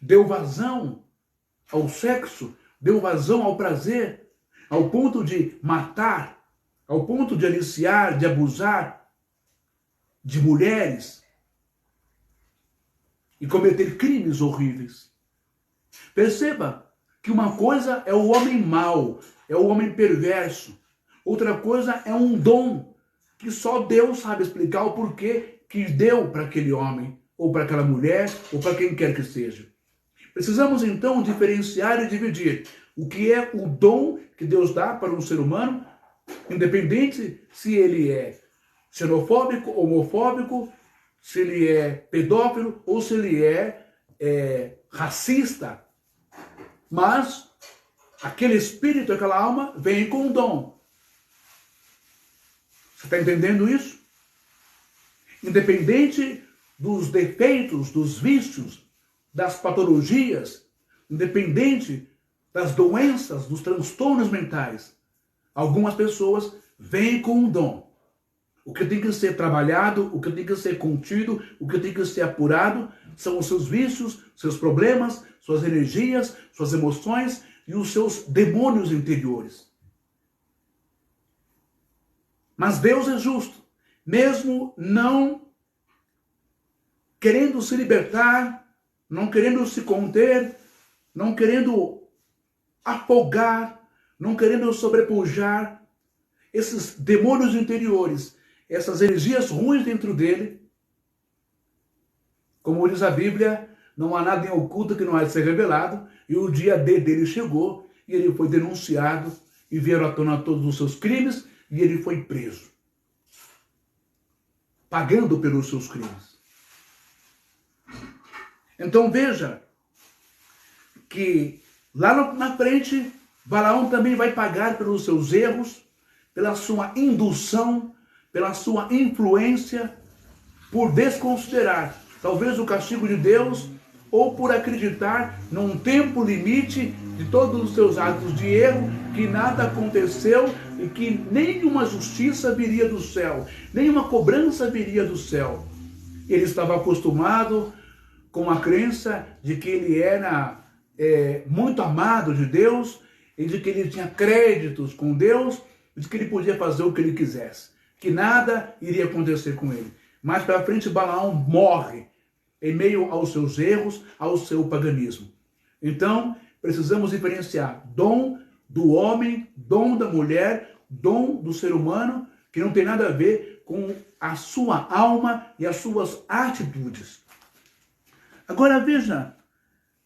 deu vazão ao sexo, deu vazão ao prazer, ao ponto de matar, ao ponto de aliciar, de abusar de mulheres e cometer crimes horríveis. Perceba que uma coisa é o homem mau, é o homem perverso. Outra coisa é um dom que só Deus sabe explicar o porquê que deu para aquele homem, ou para aquela mulher, ou para quem quer que seja. Precisamos então diferenciar e dividir o que é o dom que Deus dá para um ser humano, independente se ele é xenofóbico, homofóbico, se ele é pedófilo ou se ele é racista. Mas aquele espírito, aquela alma, vem com um dom. Você está entendendo isso? Independente dos defeitos, dos vícios, das patologias, independente das doenças, dos transtornos mentais, algumas pessoas vêm com um dom. O que tem que ser trabalhado, o que tem que ser contido, o que tem que ser apurado são os seus vícios, seus problemas, suas energias, suas emoções e os seus demônios interiores. Mas Deus é justo, mesmo não querendo se libertar, não querendo se conter, não querendo afogar, não querendo sobrepujar esses demônios interiores, essas energias ruins dentro dele. Como diz a Bíblia, não há nada em oculto que não há de ser revelado, e o dia D dele chegou, e ele foi denunciado, e vieram à tona todos os seus crimes, e ele foi preso, pagando pelos seus crimes. Então veja que lá na frente, Balaão também vai pagar pelos seus erros, pela sua indução, pela sua influência, por desconsiderar talvez o castigo de Deus, ou por acreditar num tempo limite de todos os seus atos de erro, que nada aconteceu e que nenhuma justiça viria do céu, nenhuma cobrança viria do céu. Ele estava acostumado com a crença de que ele era muito amado de Deus, e de que ele tinha créditos com Deus, e de que ele podia fazer o que ele quisesse, que nada iria acontecer com ele. Mais para frente, Balaão morre em meio aos seus erros, ao seu paganismo. Então, precisamos diferenciar dom do homem, dom da mulher, dom do ser humano, que não tem nada a ver com a sua alma e as suas atitudes. Agora veja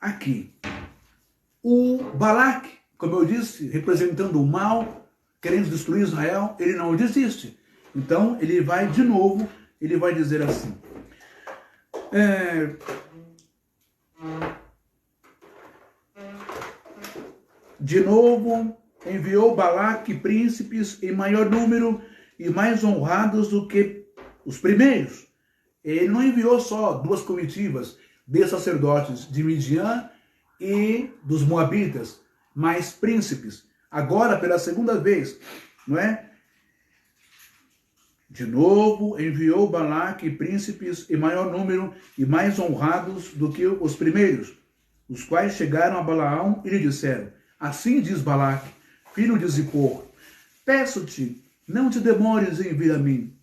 aqui, o Balaque, como eu disse, representando o mal, querendo destruir Israel, ele não desiste. Então ele vai de novo, ele vai dizer assim, de novo enviou Balaque príncipes em maior número e mais honrados do que os primeiros. Ele não enviou só 2 comitivas de sacerdotes de Midian e dos Moabitas, mas príncipes. Agora, pela segunda vez, não é? De novo enviou Balaque príncipes em maior número e mais honrados do que os primeiros, os quais chegaram a Balaão e lhe disseram, assim diz Balaque, filho de Zippor, peço-te, não te demores em vir a mim,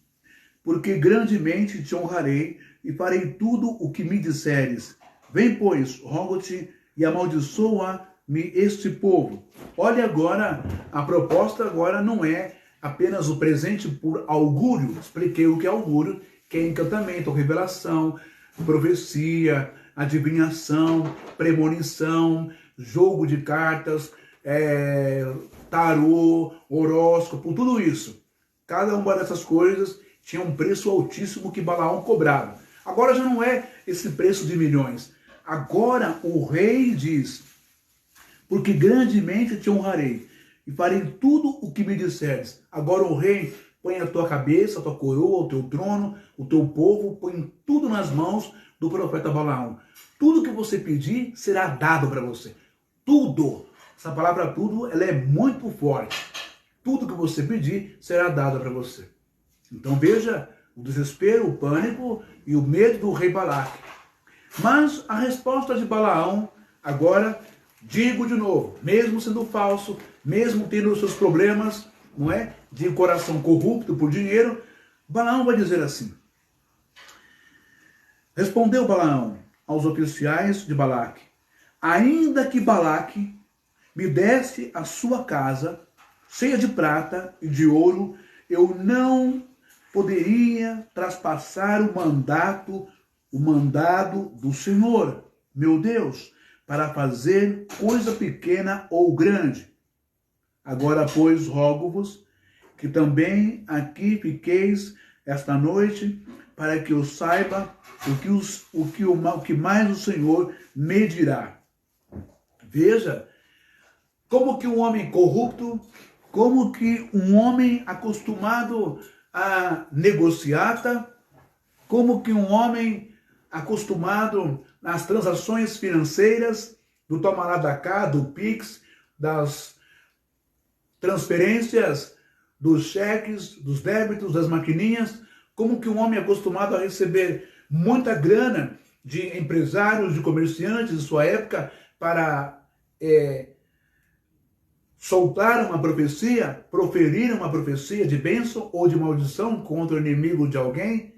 porque grandemente te honrarei e farei tudo o que me disseres. Vem, pois, rogo-te, e amaldiçoa-me este povo. Olha agora, a proposta agora não é apenas o presente por augúrio. Expliquei o que é augúrio, que é encantamento, revelação, profecia, adivinhação, premonição, jogo de cartas, tarô, horóscopo, tudo isso. Cada uma dessas coisas tinha um preço altíssimo que Balaão cobrava. Agora já não é esse preço de milhões. Agora o rei diz, porque grandemente te honrarei e farei tudo o que me disseres. Agora o rei põe a tua cabeça, a tua coroa, o teu trono, o teu povo, põe tudo nas mãos do profeta Balaão. Tudo que você pedir será dado para você. Tudo. Essa palavra tudo, ela é muito forte. Tudo que você pedir será dado para você. Então veja o desespero, o pânico e o medo do rei Balaque. Mas a resposta de Balaão, agora, digo de novo, mesmo sendo falso, mesmo tendo os seus problemas, não é? De coração corrupto por dinheiro, Balaão vai dizer assim. Respondeu Balaão aos oficiais de Balaque, ainda que Balaque me desse a sua casa, cheia de prata e de ouro, eu não poderia traspassar o mandado do Senhor, meu Deus, para fazer coisa pequena ou grande. Agora, pois, rogo-vos que também aqui fiqueis esta noite, para que eu saiba o que mais o Senhor me dirá. Veja, como que um homem corrupto, como que um homem acostumado a negociata, como que um homem acostumado nas transações financeiras, do toma lá da cá, do Pix, das transferências, dos cheques, dos débitos, das maquininhas, como que um homem acostumado a receber muita grana de empresários, de comerciantes de sua época para soltar uma profecia, proferir uma profecia de bênção ou de maldição contra o inimigo de alguém,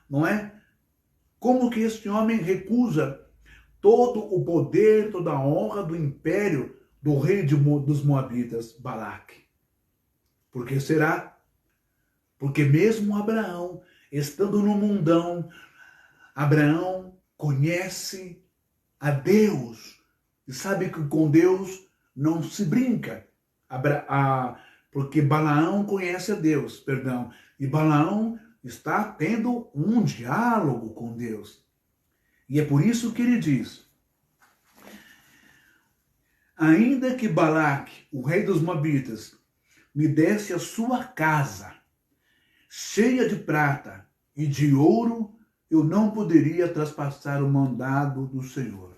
não é? Como que este homem recusa todo o poder, toda a honra do império do rei dos Moabitas, Balaque? Por que será? Porque mesmo Abraão, estando no mundão, Abraão conhece a Deus e sabe que com Deus não se brinca. Porque Balaão conhece a Deus, e Balaão está tendo um diálogo com Deus. E é por isso que ele diz, ainda que Balaque, o rei dos Moabitas, me desse a sua casa, cheia de prata e de ouro, eu não poderia traspassar o mandado do Senhor.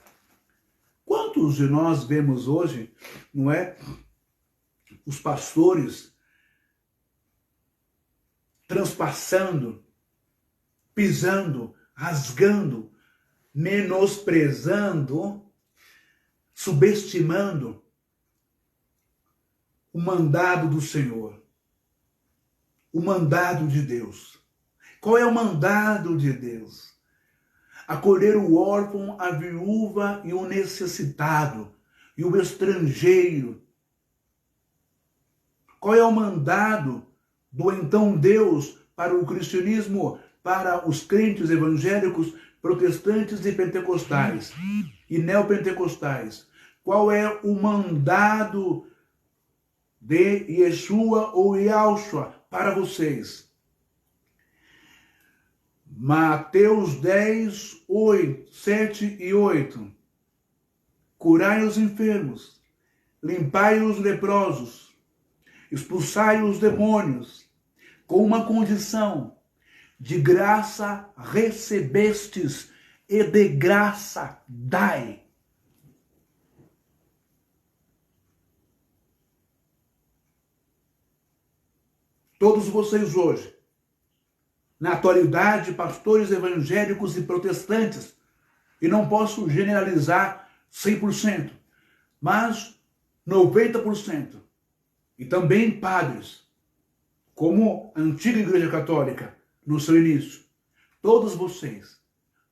Quantos de nós vemos hoje, não é, os pastores transpassando, pisando, rasgando, menosprezando, subestimando o mandado do Senhor, o mandado de Deus. Qual é o mandado de Deus? Acolher o órfão, a viúva e o necessitado, e o estrangeiro. Qual é o mandado do então Deus para o cristianismo, para os crentes evangélicos, protestantes e pentecostais e neopentecostais? Qual é o mandado de Yeshua ou Yahushua para vocês? Mateus 10, 7 e 8. Curai os enfermos, limpai os leprosos, expulsai os demônios, com uma condição: de graça recebestes e de graça dai. Todos vocês hoje, na atualidade, pastores evangélicos e protestantes, e não posso generalizar 100%, mas 90%, e também padres, como a antiga Igreja Católica, no seu início, todos vocês,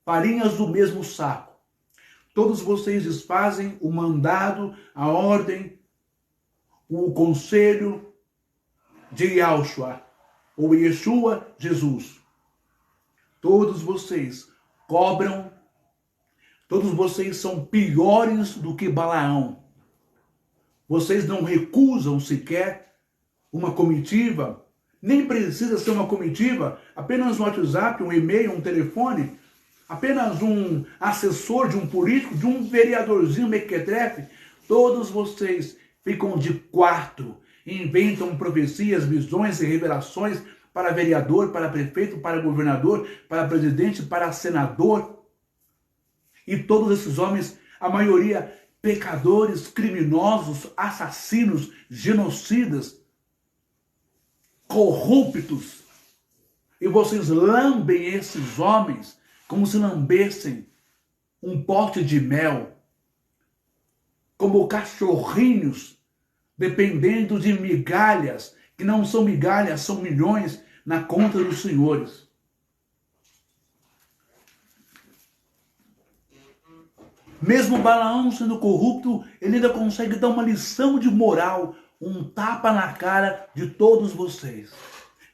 farinhas do mesmo saco, todos vocês desfazem o mandado, a ordem, o conselho de Yahushua, ou Yeshua, Jesus. Todos vocês cobram, todos vocês são piores do que Balaão. Vocês não recusam sequer uma comitiva, nem precisa ser uma comitiva, apenas um WhatsApp, um e-mail, um telefone, apenas um assessor de um político, de um vereadorzinho mequetrefe. Todos vocês ficam de quarto, inventam profecias, visões e revelações para vereador, para prefeito, para governador, para presidente, para senador. E todos esses homens, a maioria pecadores, criminosos, assassinos, genocidas, corruptos. E vocês lambem esses homens como se lambessem um pote de mel, como cachorrinhos, dependendo de migalhas, que não são migalhas, são milhões na conta dos senhores. Mesmo Balaão sendo corrupto, ele ainda consegue dar uma lição de moral, um tapa na cara de todos vocês,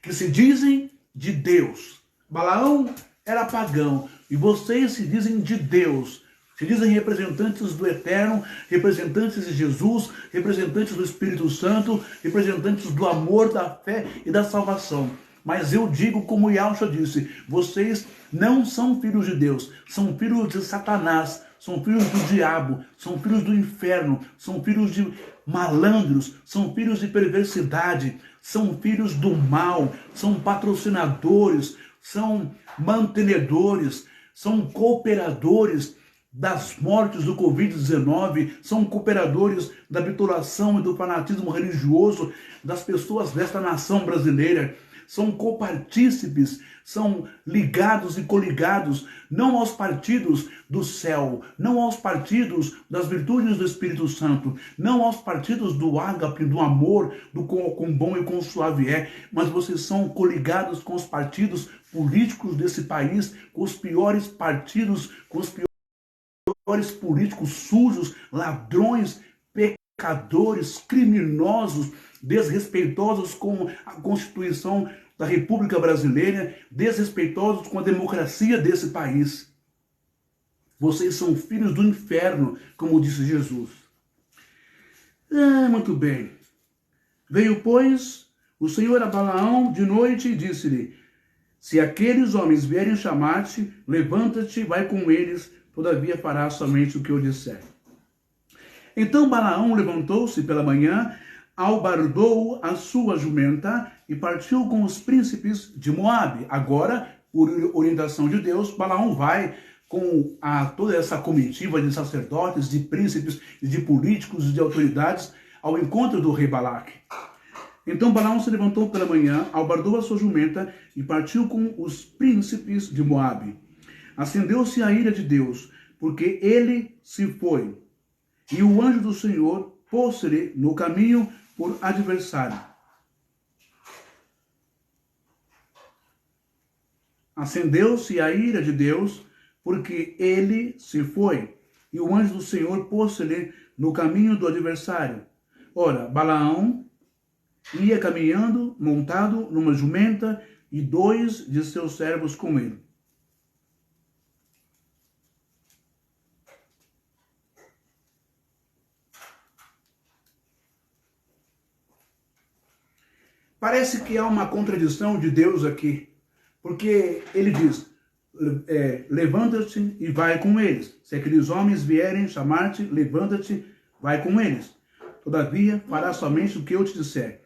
que se dizem de Deus. Balaão era pagão, e vocês se dizem de Deus. Se dizem representantes do Eterno, representantes de Jesus, representantes do Espírito Santo, representantes do amor, da fé e da salvação. Mas eu digo como Yahushua disse, vocês não são filhos de Deus, são filhos de Satanás, são filhos do diabo, são filhos do inferno, são filhos de malandros, são filhos de perversidade, são filhos do mal, são patrocinadores, são mantenedores, são cooperadores das mortes do Covid-19, são cooperadores da bitolação e do fanatismo religioso das pessoas desta nação brasileira, são copartícipes, são ligados e coligados não aos partidos do céu, não aos partidos das virtudes do Espírito Santo, não aos partidos do ágape, do amor, do quão bom e quão suave é, mas vocês são coligados com os partidos políticos desse país, com os piores partidos, com os piores políticos sujos, ladrões, pecadores, criminosos, desrespeitosos com a Constituição da República Brasileira, desrespeitosos com a democracia desse país. Vocês são filhos do inferno, como disse Jesus. Muito bem. Veio, pois, o Senhor a Balaão de noite e disse-lhe: se aqueles homens vierem chamar-te, levanta-te, vai com eles, todavia farás somente o que eu disser. Então Balaão levantou-se pela manhã, albardou a sua jumenta e partiu com os príncipes de Moabe. Agora, por orientação de Deus, Balaão vai com toda essa comitiva de sacerdotes, de príncipes, de políticos, de autoridades, ao encontro do rei Balaque. Então Balaão se levantou pela manhã, albardou a sua jumenta e partiu com os príncipes de Moabe. Acendeu-se a ira de Deus, porque ele se foi. E o anjo do Senhor pôs-se-lhe no caminho por adversário. Acendeu-se a ira de Deus, porque ele se foi. e o anjo do Senhor pôs-se-lhe no caminho do adversário. Ora, Balaão ia caminhando, montado numa jumenta, e 2 de seus servos com ele. Parece que há uma contradição de Deus aqui, porque ele diz, levanta-te e vai com eles. Se aqueles homens vierem chamar-te, levanta-te, vai com eles. Todavia, farás somente o que eu te disser.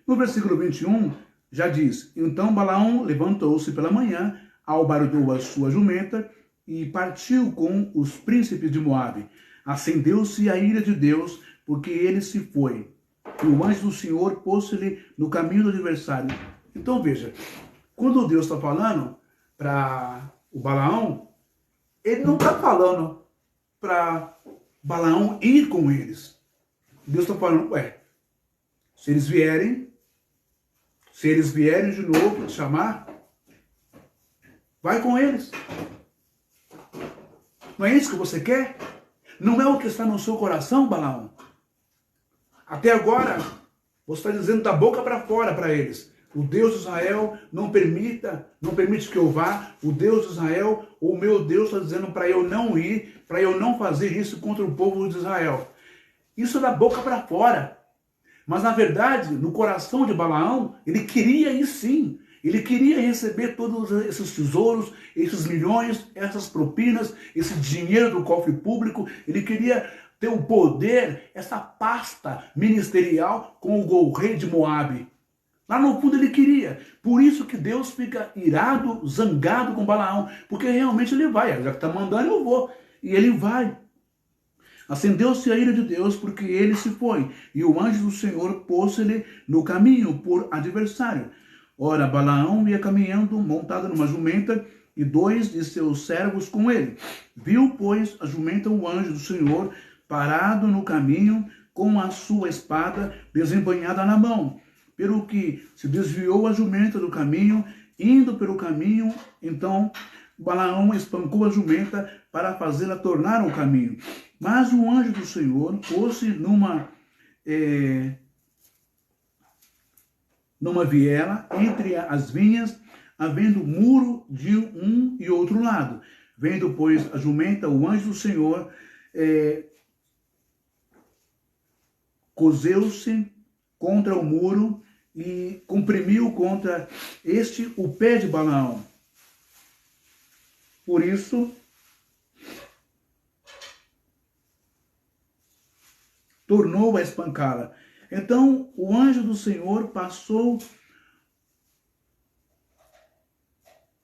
No versículo 21, já diz, então Balaão levantou-se pela manhã, albardou a sua jumenta e partiu com os príncipes de Moabe. Acendeu-se a ira de Deus, porque ele se foi. E o anjo do Senhor pôs-se-lhe no caminho do adversário. Então veja, quando Deus está falando para o Balaão, ele não está falando para Balaão ir com eles. Deus está falando, se eles vierem de novo te chamar, vai com eles. Não é isso que você quer? Não é o que está no seu coração, Balaão? Até agora, você está dizendo da boca para fora para eles. O Deus de Israel não permite que eu vá. O Deus de Israel, o meu Deus está dizendo para eu não ir, para eu não fazer isso contra o povo de Israel. Isso é da boca para fora. Mas na verdade, no coração de Balaão, ele queria ir sim. Ele queria receber todos esses tesouros, esses milhões, essas propinas, esse dinheiro do cofre público. Ele queria ter o poder, essa pasta ministerial com o rei de Moabe. Lá no fundo ele queria. Por isso que Deus fica irado, zangado com Balaão. Porque realmente ele vai. Já que está mandando, eu vou. E ele vai. Acendeu-se a ira de Deus, porque ele se foi. E o anjo do Senhor pôs-se-lhe no caminho por adversário. Ora, Balaão ia caminhando, montado numa jumenta, e 2 de seus servos com ele. Viu, pois, a jumenta o anjo do Senhor, parado no caminho, com a sua espada desembainhada na mão. Pelo que se desviou a jumenta do caminho, indo pelo caminho, então Balaão espancou a jumenta para fazê-la tornar ao caminho. Mas o anjo do Senhor pôs-se numa viela entre as vinhas, havendo muro de um e outro lado. Vendo, pois, a jumenta, o anjo do Senhor cozeu-se contra o muro e comprimiu contra o pé de Balaão. Por isso, tornou a espancá-la. Então, o anjo do Senhor passou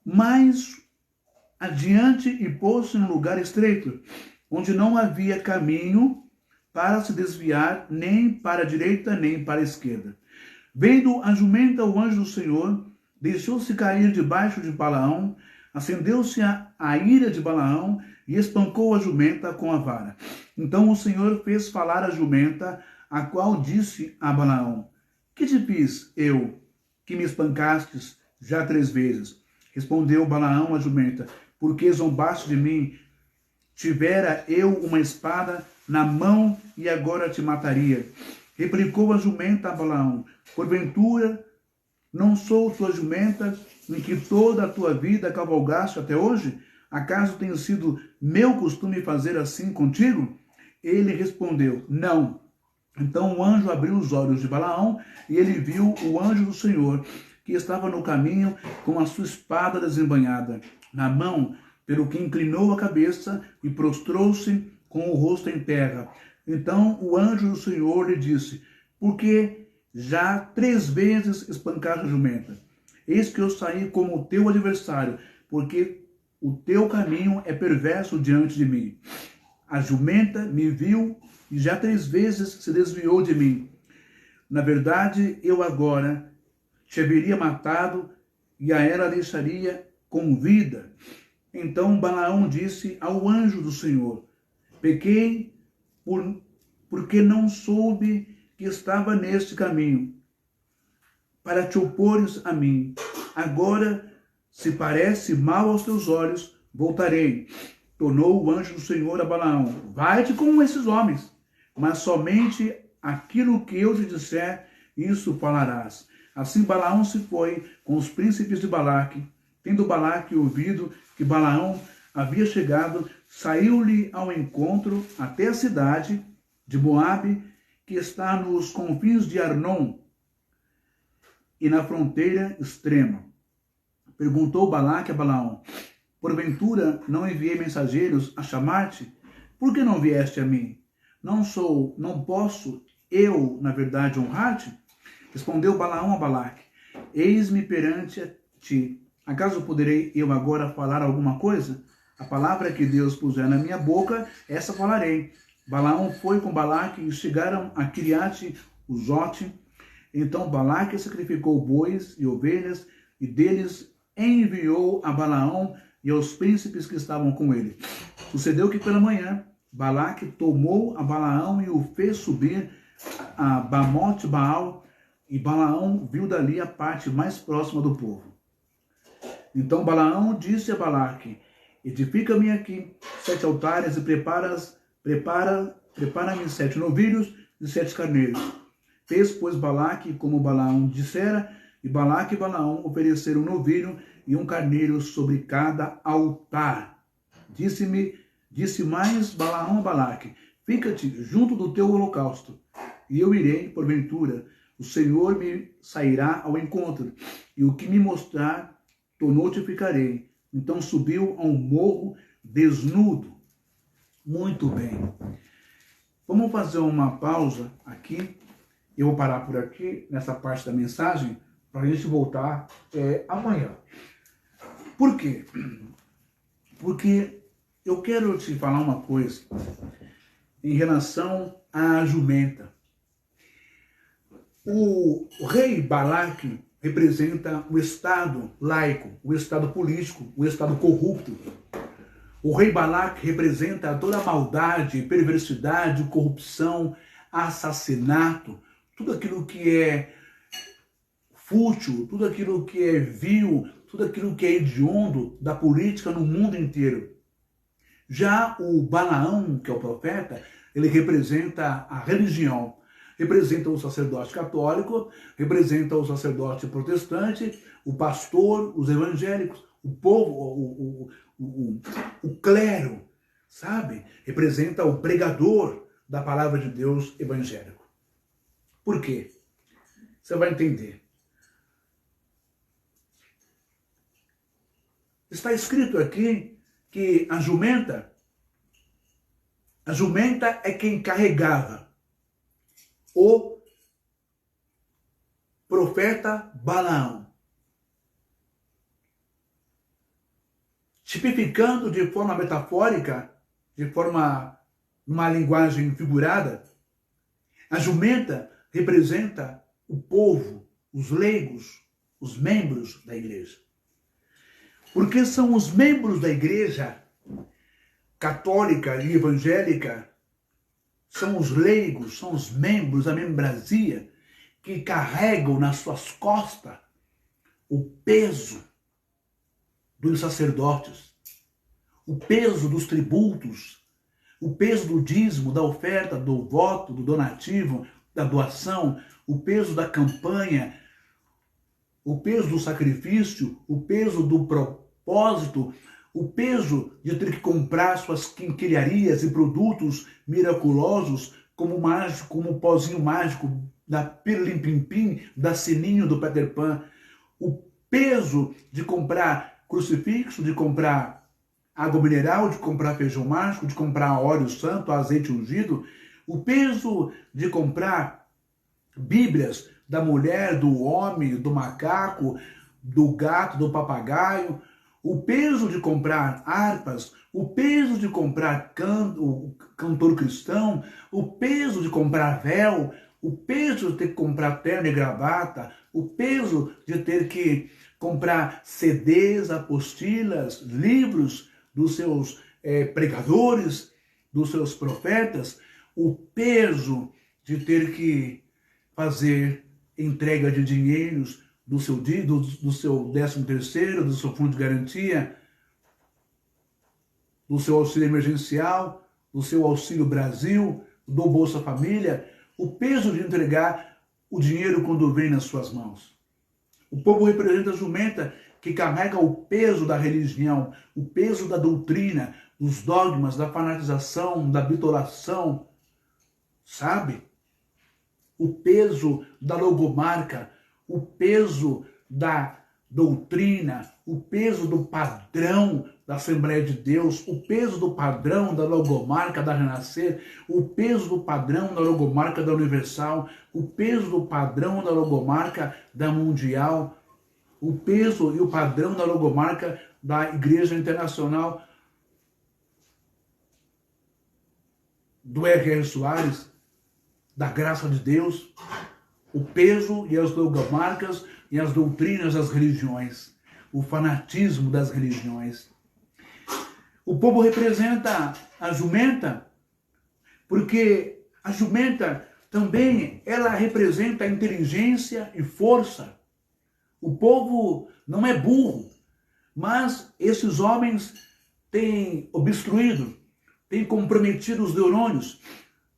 mais adiante e pôs-se num lugar estreito, onde não havia caminho para se desviar nem para a direita nem para a esquerda. Vendo a jumenta, o anjo do Senhor deixou-se cair debaixo de Balaão, acendeu-se a ira de Balaão e espancou a jumenta com a vara. Então o Senhor fez falar a jumenta, a qual disse a Balaão: que te fiz eu, que me espancastes já 3 vezes? Respondeu Balaão à jumenta: porque zombaste de mim? Tivera eu uma espada na mão e agora te mataria. Replicou a jumenta a Balaão: porventura não sou tua jumenta, em que toda a tua vida cavalgaste até hoje? Acaso tem sido meu costume fazer assim contigo? Ele respondeu: não. Então o anjo abriu os olhos de Balaão, e ele viu o anjo do Senhor, que estava no caminho com a sua espada desembainhada na mão, pelo que inclinou a cabeça e prostrou-se com o rosto em terra. Então o anjo do Senhor lhe disse: porque já 3 vezes espancaste a jumenta? Eis que eu saí como o teu adversário, porque o teu caminho é perverso diante de mim. A jumenta me viu e já 3 vezes se desviou de mim. Na verdade, eu agora te haveria matado e a ela deixaria com vida. Então Balaão disse ao anjo do Senhor: pequei porque não soube que estava neste caminho, para te opores a mim. Agora, se parece mal aos teus olhos, voltarei. tornou o anjo do Senhor a Balaão: vai-te com esses homens, mas somente aquilo que eu te disser, isso falarás. Assim Balaão se foi com os príncipes de Balaque. Tendo Balaque ouvido que Balaão havia chegado, saiu-lhe ao encontro até a cidade de Moabe, que está nos confins de Arnon e na fronteira extrema. Perguntou Balaque a Balaão: porventura não enviei mensageiros a chamar-te? Por que não vieste a mim? Não posso eu, na verdade, honrar-te? Respondeu Balaão a Balaque: eis-me perante ti. Acaso poderei eu agora falar alguma coisa? A palavra que Deus puser na minha boca, essa falarei. Balaão foi com Balaque e chegaram a Kiriate-Uzote. Então Balaque sacrificou bois e ovelhas, e deles enviou a Balaão e aos príncipes que estavam com ele. Sucedeu que pela manhã Balaque tomou a Balaão e o fez subir a Bamote Baal, e Balaão viu dali a parte mais próxima do povo. Então Balaão disse a Balaque: edifica-me aqui 7 altares e prepara-me 7 novilhos e 7 carneiros. Fez, pois, Balaque como Balaão dissera, e Balaque e Balaão ofereceram um novilho e um carneiro sobre cada altar. Disse mais Balaão a Balaque: fica-te junto do teu holocausto, e eu irei, porventura, o Senhor me sairá ao encontro, e o que me mostrar, tu notificarei. Então subiu a um morro desnudo. Muito bem. Vamos fazer uma pausa aqui. Eu vou parar por aqui, nessa parte da mensagem, para a gente voltar amanhã. Por quê? Porque eu quero te falar uma coisa em relação à jumenta. O rei Balaque representa o Estado laico, o Estado político, o Estado corrupto. O rei Balaque representa toda a maldade, perversidade, corrupção, assassinato, tudo aquilo que é fútil, tudo aquilo que é vil, tudo aquilo que é hediondo da política no mundo inteiro. Já o Balaão, que é o profeta, ele representa a religião. Representa o sacerdote católico, representa o sacerdote protestante, o pastor, os evangélicos, o povo, o clero, sabe? Representa o pregador da palavra de Deus evangélico. Por quê? Você vai entender. Está escrito aqui que a jumenta é quem carregava o profeta Balaão, tipificando de forma metafórica, numa linguagem figurada, a jumenta representa o povo, os leigos, os membros da igreja. Porque são os membros da igreja católica e evangélica, são os leigos, são os membros, a membrazia, que carregam nas suas costas o peso dos sacerdotes, o peso dos tributos, o peso do dízimo, da oferta, do voto, do donativo, da doação, o peso da campanha, o peso do sacrifício, o peso do propósito, o peso de ter que comprar suas quinquilharias e produtos miraculosos, como mágico, como o pozinho mágico da Pirlim-Pim-Pim, da Sininho do Peter Pan, o peso de comprar crucifixo, de comprar água mineral, de comprar feijão mágico, de comprar óleo santo, azeite ungido, o peso de comprar bíblias da mulher, do homem, do macaco, do gato, do papagaio, o peso de comprar harpas, o peso de comprar cantor cristão, o peso de comprar véu, o peso de ter que comprar terno e gravata, o peso de ter que comprar CDs, apostilas, livros dos seus pregadores, dos seus profetas, o peso de ter que fazer entrega de dinheiros do seu 13º, do seu fundo de garantia. do seu auxílio emergencial, do seu Auxílio Brasil, do Bolsa Família, o peso de entregar o dinheiro quando vem nas suas mãos. O povo representa a jumenta que carrega o peso da religião, o peso da doutrina, dos dogmas, da fanatização, da bitolação, sabe? O peso da logomarca, o peso da doutrina, o peso do padrão da Assembleia de Deus, o peso do padrão da logomarca da Renascer, o peso do padrão da logomarca da Universal, o peso do padrão da logomarca da Mundial, o peso e o padrão da logomarca da Igreja Internacional, do R.R. Soares, da Graça de Deus, o peso e as logomarcas e as doutrinas das religiões, o fanatismo das religiões. O povo representa a jumenta, porque a jumenta também, ela representa a inteligência e força. O povo não é burro, mas esses homens têm obstruído, têm comprometido os neurônios,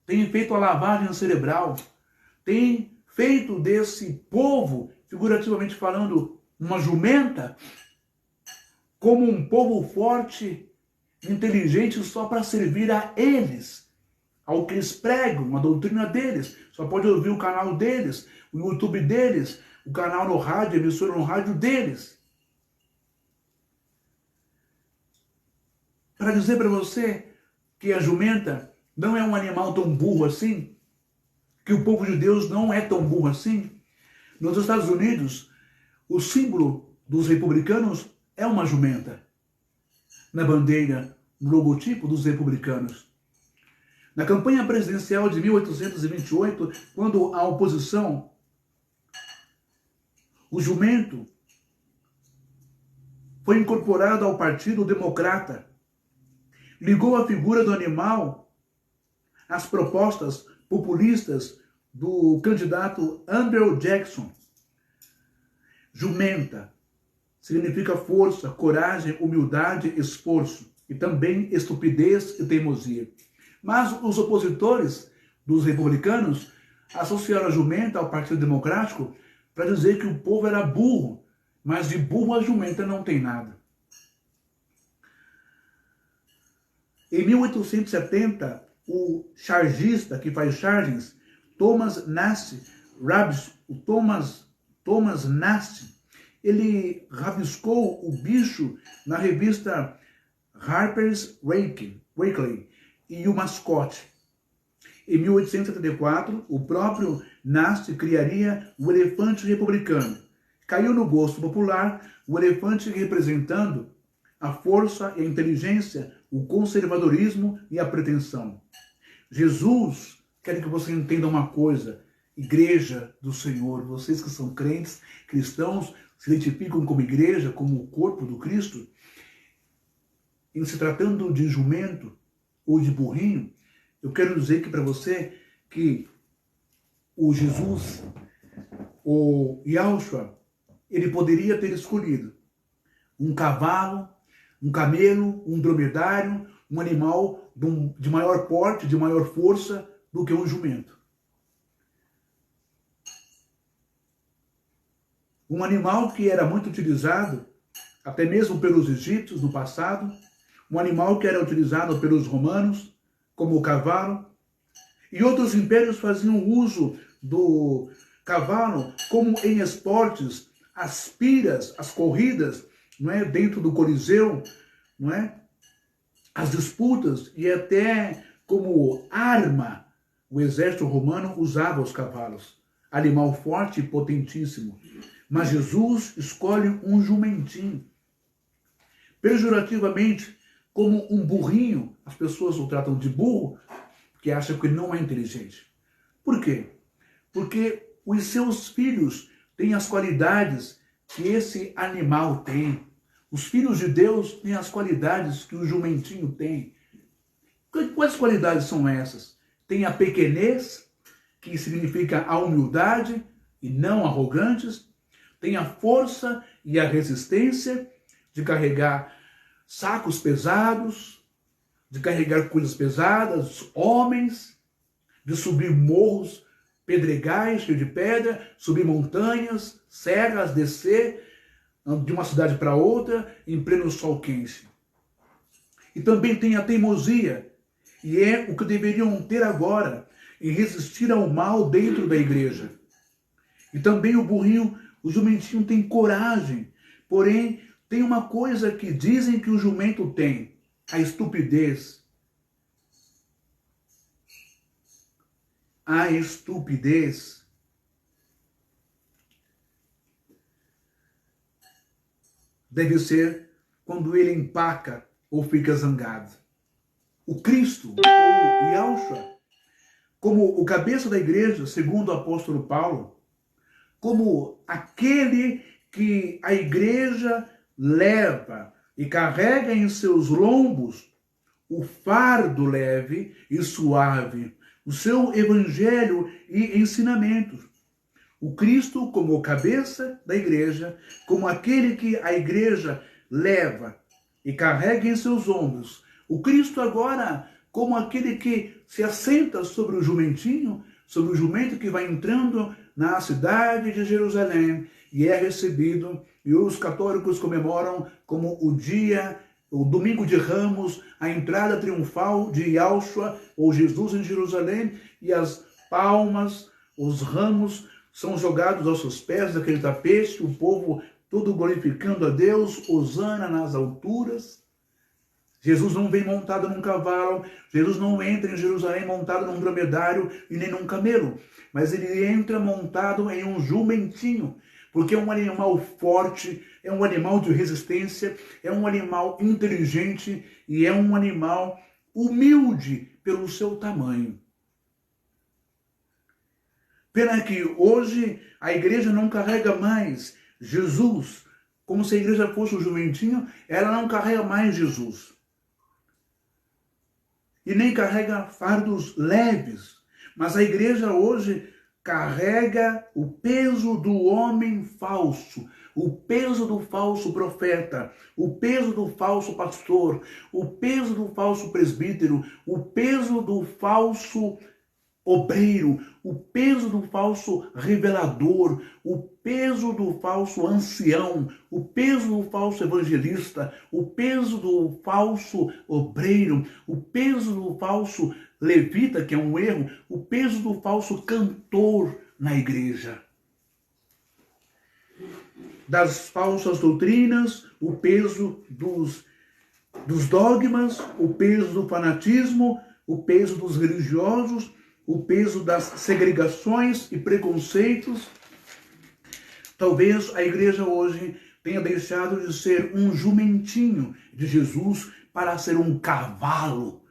têm feito a lavagem cerebral, têm feito desse povo, figurativamente falando, uma jumenta, como um povo forte, inteligente só para servir a eles, ao que eles pregam, a doutrina deles. Só pode ouvir o canal deles, o YouTube deles, o canal no rádio, a emissora no rádio deles. Para dizer para você que a jumenta não é um animal tão burro assim, que o povo de Deus não é tão burro assim. Nos Estados Unidos, o símbolo dos republicanos é uma jumenta. Na bandeira, no logotipo dos republicanos. Na campanha presidencial de 1828, quando a oposição, o jumento, foi incorporado ao Partido Democrata, ligou a figura do animal às propostas populistas do candidato Andrew Jackson. Jumenta significa força, coragem, humildade, esforço e também estupidez e teimosia. Mas os opositores dos republicanos associaram a jumenta ao Partido Democrático para dizer que o povo era burro, mas de burro a jumenta não tem nada. Em 1870, o chargista que faz charges, Thomas Nast, ele rabiscou o bicho na revista Harper's Weekly e o mascote. Em 1874, o próprio Nast criaria o elefante republicano. Caiu no gosto popular o elefante representando a força e a inteligência, o conservadorismo e a pretensão. Jesus quer que você entenda uma coisa, igreja do Senhor, vocês que são crentes, cristãos, se identificam como igreja, como o corpo do Cristo, em se tratando de jumento ou de burrinho, eu quero dizer que para você que o Jesus, o Yahshua, ele poderia ter escolhido um cavalo, um camelo, um dromedário, um animal de maior porte, de maior força do que um jumento. Um animal que era muito utilizado, até mesmo pelos egípcios no passado, um animal que era utilizado pelos romanos, como o cavalo, e outros impérios faziam uso do cavalo como em esportes, as piras, as corridas, não é, dentro do Coliseu, não é, as disputas e até como arma, o exército romano usava os cavalos, animal forte e potentíssimo. Mas Jesus escolhe um jumentinho. Pejorativamente, como um burrinho, as pessoas o tratam de burro, porque acham que ele não é inteligente. Por quê? Porque os seus filhos têm as qualidades que esse animal tem. Os filhos de Deus têm as qualidades que o jumentinho tem. Quais qualidades são essas? Tem a pequenez, que significa a humildade e não arrogantes. Tem a força e a resistência de carregar sacos pesados, de carregar coisas pesadas, homens, de subir morros, pedregais cheios de pedra, subir montanhas, serras, descer de uma cidade para outra em pleno sol quente. E também tem a teimosia, e é o que deveriam ter agora em resistir ao mal dentro da igreja. E também o burrinho, o jumentinho tem coragem, porém tem uma coisa que dizem que o jumento tem, a estupidez. A estupidez. Deve ser quando ele empaca ou fica zangado. O Cristo, ou Yahushua, como o cabeça da igreja, segundo o apóstolo Paulo, como aquele que a igreja leva e carrega em seus lombos o fardo leve e suave, o seu evangelho e ensinamentos. O Cristo como o cabeça da igreja, como aquele que a igreja leva e carrega em seus ombros. O Cristo agora como aquele que se assenta sobre o jumentinho, sobre o jumento que vai entrando na cidade de Jerusalém e é recebido, e os católicos comemoram como o domingo de Ramos, a entrada triunfal de Yahushua, ou Jesus em Jerusalém, e as palmas, os ramos são jogados aos seus pés daquele tapete, o povo todo glorificando a Deus, hosana nas alturas. Jesus não vem montado num cavalo, Jesus não entra em Jerusalém montado num dromedário e nem num camelo, mas ele entra montado em um jumentinho, porque é um animal forte, é um animal de resistência, é um animal inteligente e é um animal humilde pelo seu tamanho. Pena que hoje a igreja não carrega mais Jesus, como se a igreja fosse um jumentinho, ela não carrega mais Jesus. E nem carrega fardos leves, mas a igreja hoje carrega o peso do homem falso, o peso do falso profeta, o peso do falso pastor, o peso do falso presbítero, o peso do falso obreiro, o peso do falso revelador, o peso do falso ancião, o peso do falso evangelista, o peso do falso obreiro, o peso do falso levita, que é um erro, o peso do falso cantor na igreja. Das falsas doutrinas, o peso dos dogmas, o peso do fanatismo, o peso dos religiosos, o peso das segregações e preconceitos. Talvez a igreja hoje tenha deixado de ser um jumentinho de Jesus para ser um cavalo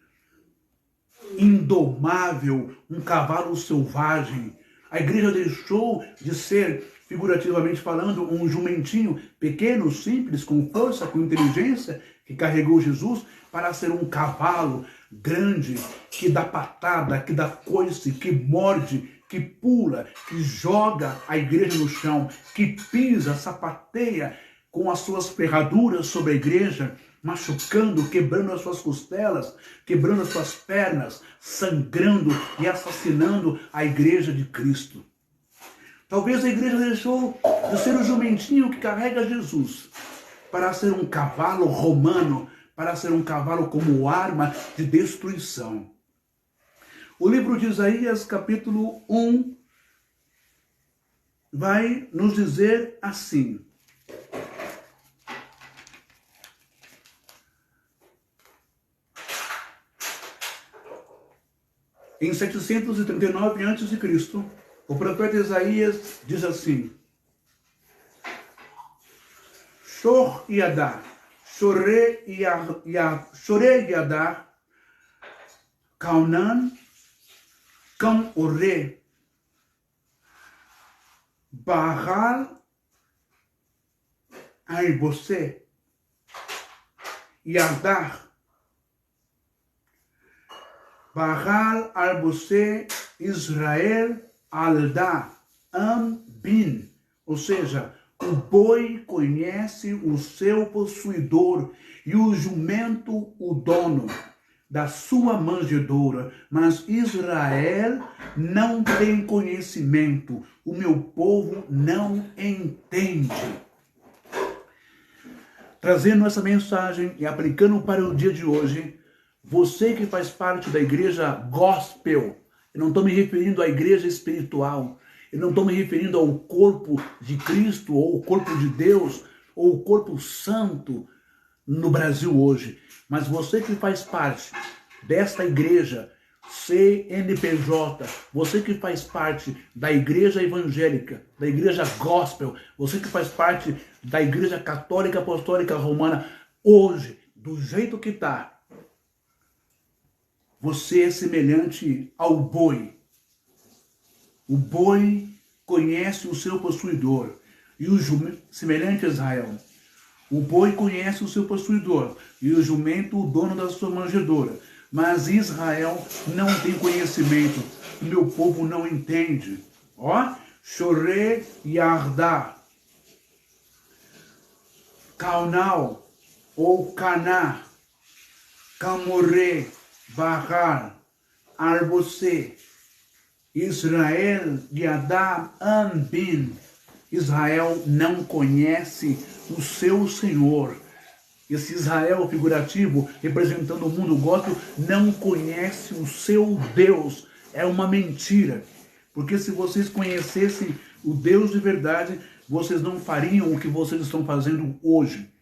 indomável, um cavalo selvagem. A igreja deixou de ser, figurativamente falando, um jumentinho pequeno, simples, com força, com inteligência, que carregou Jesus, para ser um cavalo grande, que dá patada, que dá coice, que morde, que pula, que joga a igreja no chão, que pisa, sapateia com as suas ferraduras sobre a igreja, machucando, quebrando as suas costelas, quebrando as suas pernas, sangrando e assassinando a igreja de Cristo. Talvez a igreja deixou de ser o jumentinho que carrega Jesus para ser um cavalo romano, para ser um cavalo como arma de destruição. O livro de Isaías, capítulo 1, vai nos dizer assim: em 739 a.C., o profeta Isaías diz assim: Shor Yadar, Shorei Yadar, Kaunan, Kam Ore, Bahal Aibose, Yadar, Bahal Albose, Israel Alda, Ambin, ou seja, o boi conhece o seu possuidor e o jumento o dono. da sua manjedoura, mas Israel não tem conhecimento, o meu povo não entende. Trazendo essa mensagem e aplicando para o dia de hoje, você que faz parte da igreja gospel, eu não estou me referindo à igreja espiritual, eu não estou me referindo ao corpo de Cristo, ou o corpo de Deus, ou o corpo santo no Brasil hoje, mas você que faz parte desta igreja CNPJ, você que faz parte da igreja evangélica, da igreja gospel, você que faz parte da igreja católica apostólica romana, hoje, do jeito que está, você é semelhante ao boi. O boi conhece o seu possuidor, e o jumento, semelhante a Israel. O boi conhece o seu possuidor, e o jumento o dono da sua manjedoura. Mas Israel não tem conhecimento, o meu povo não entende. Ó, Choré Yardá, Caunal, ou Caná, Camoré, Bahar, Arbocê, Israel, Yadá, Anbin. Israel não conhece o seu Senhor. Esse Israel figurativo, representando o mundo gospel, não conhece o seu Deus. É uma mentira. Porque se vocês conhecessem o Deus de verdade, vocês não fariam o que vocês estão fazendo hoje.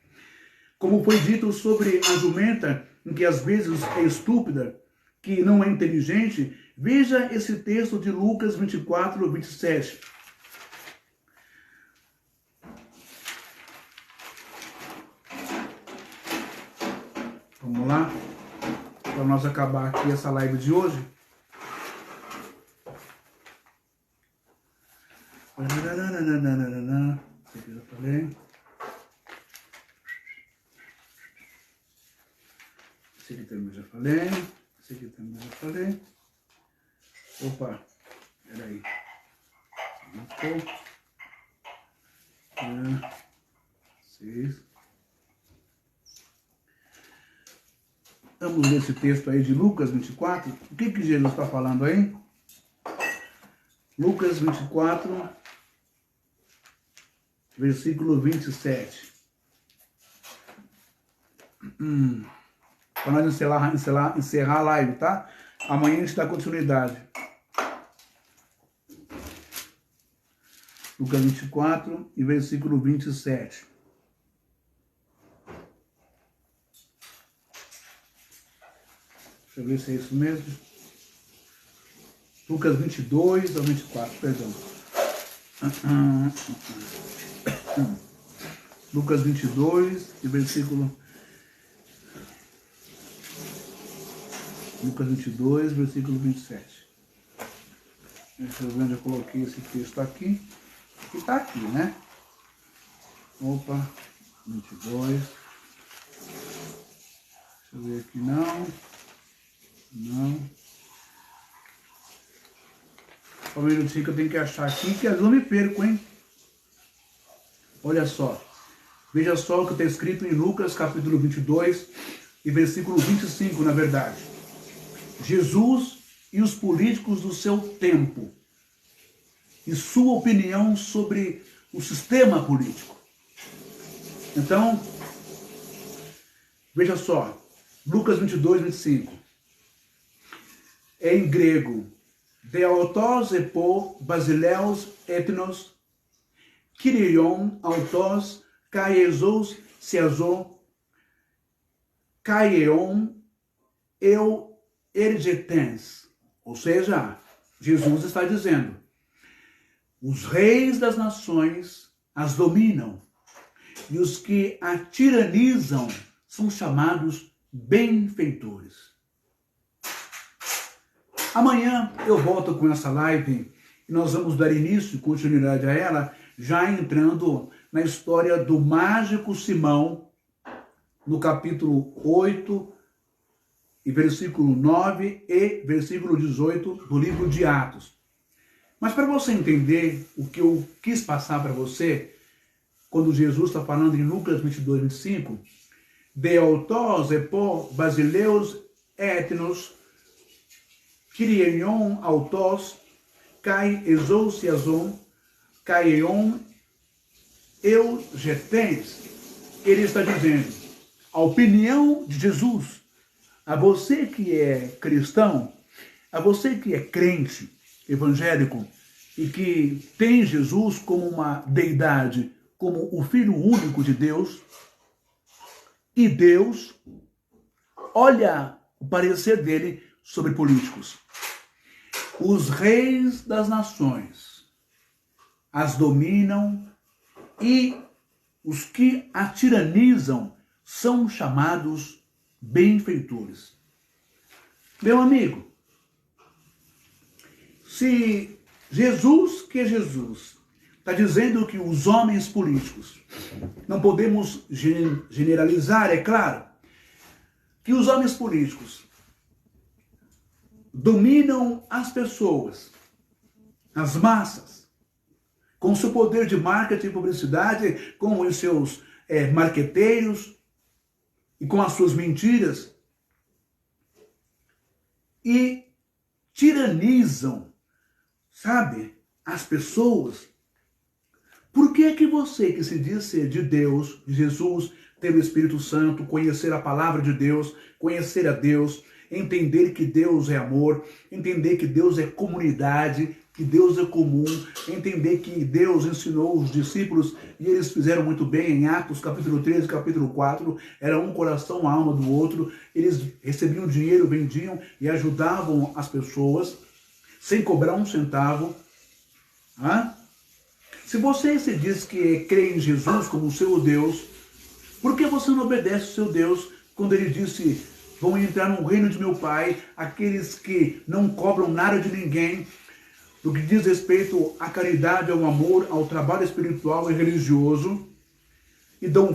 Como foi dito sobre a jumenta, em que às vezes é estúpida, que não é inteligente, veja esse texto de Lucas 24, 27. Vamos lá, para nós acabar aqui essa live de hoje. Esse aqui eu já falei. Esse aqui também já falei. Esse aqui também já falei. Opa, peraí. Seis. Vamos ler esse texto aí de Lucas 24. O que Jesus está falando aí? Lucas 24, versículo 27. Para nós encerrar a live, tá? Amanhã a gente dá continuidade. Lucas 24 e versículo 27. Deixa eu ver se é isso mesmo. Lucas 22 ao 24, perdão. Lucas 22 e versículo... Lucas 22, versículo 27. Deixa eu ver onde eu coloquei esse texto aqui. Que está aqui, né? Opa, 22. Deixa eu ver aqui, não. Só um minutinho que eu tenho que achar aqui, que eu não me perco, hein? Olha só. Veja só o que está escrito em Lucas, capítulo 22 e versículo 25, na verdade. Jesus e os políticos do seu tempo e sua opinião sobre o sistema político. Então, veja só, Lucas 22, 25. Em grego, Deotos epo basileus ethnos, Kyrion autos kaiesos seazo, kaieon eu ergetens. Ou seja, Jesus está dizendo, os reis das nações as dominam, e os que a tiranizam são chamados benfeitores. Amanhã eu volto com essa live e nós vamos dar início e continuidade a ela, já entrando na história do mágico Simão, no capítulo 8, e versículo 9 e versículo 18 do livro de Atos. Mas para você entender o que eu quis passar para você, quando Jesus está falando em Lucas 22, 25, Deotos epo basileus ethnos, Kyrieion autos, kai exousiazon, kaion eugetens. Ele está dizendo, a opinião de Jesus, a você que é cristão, a você que é crente, evangélico, e que tem Jesus como uma deidade, como o Filho único de Deus, e Deus olha o parecer dele sobre políticos. Os reis das nações as dominam e os que a tiranizam são chamados benfeitores. Meu amigo, se Jesus, que é Jesus, está dizendo que os homens políticos, não podemos generalizar, é claro, que os homens políticos dominam as pessoas, as massas, com seu poder de marketing e publicidade, com os seus marqueteiros e com as suas mentiras, e tiranizam, sabe, as pessoas. Por que é que você, que se diz ser de Deus, de Jesus, ter o Espírito Santo, conhecer a palavra de Deus, conhecer a Deus, entender que Deus é amor, entender que Deus é comunidade, que Deus é comum, entender que Deus ensinou os discípulos e eles fizeram muito bem em Atos capítulo 13, capítulo 4, era um coração, a alma do outro, eles recebiam dinheiro, vendiam e ajudavam as pessoas sem cobrar um centavo. Se você se diz que crê em Jesus como seu Deus, por que você não obedece ao seu Deus quando ele disse: vão entrar no reino de meu Pai aqueles que não cobram nada de ninguém, no que diz respeito à caridade, ao amor, ao trabalho espiritual e religioso, e dão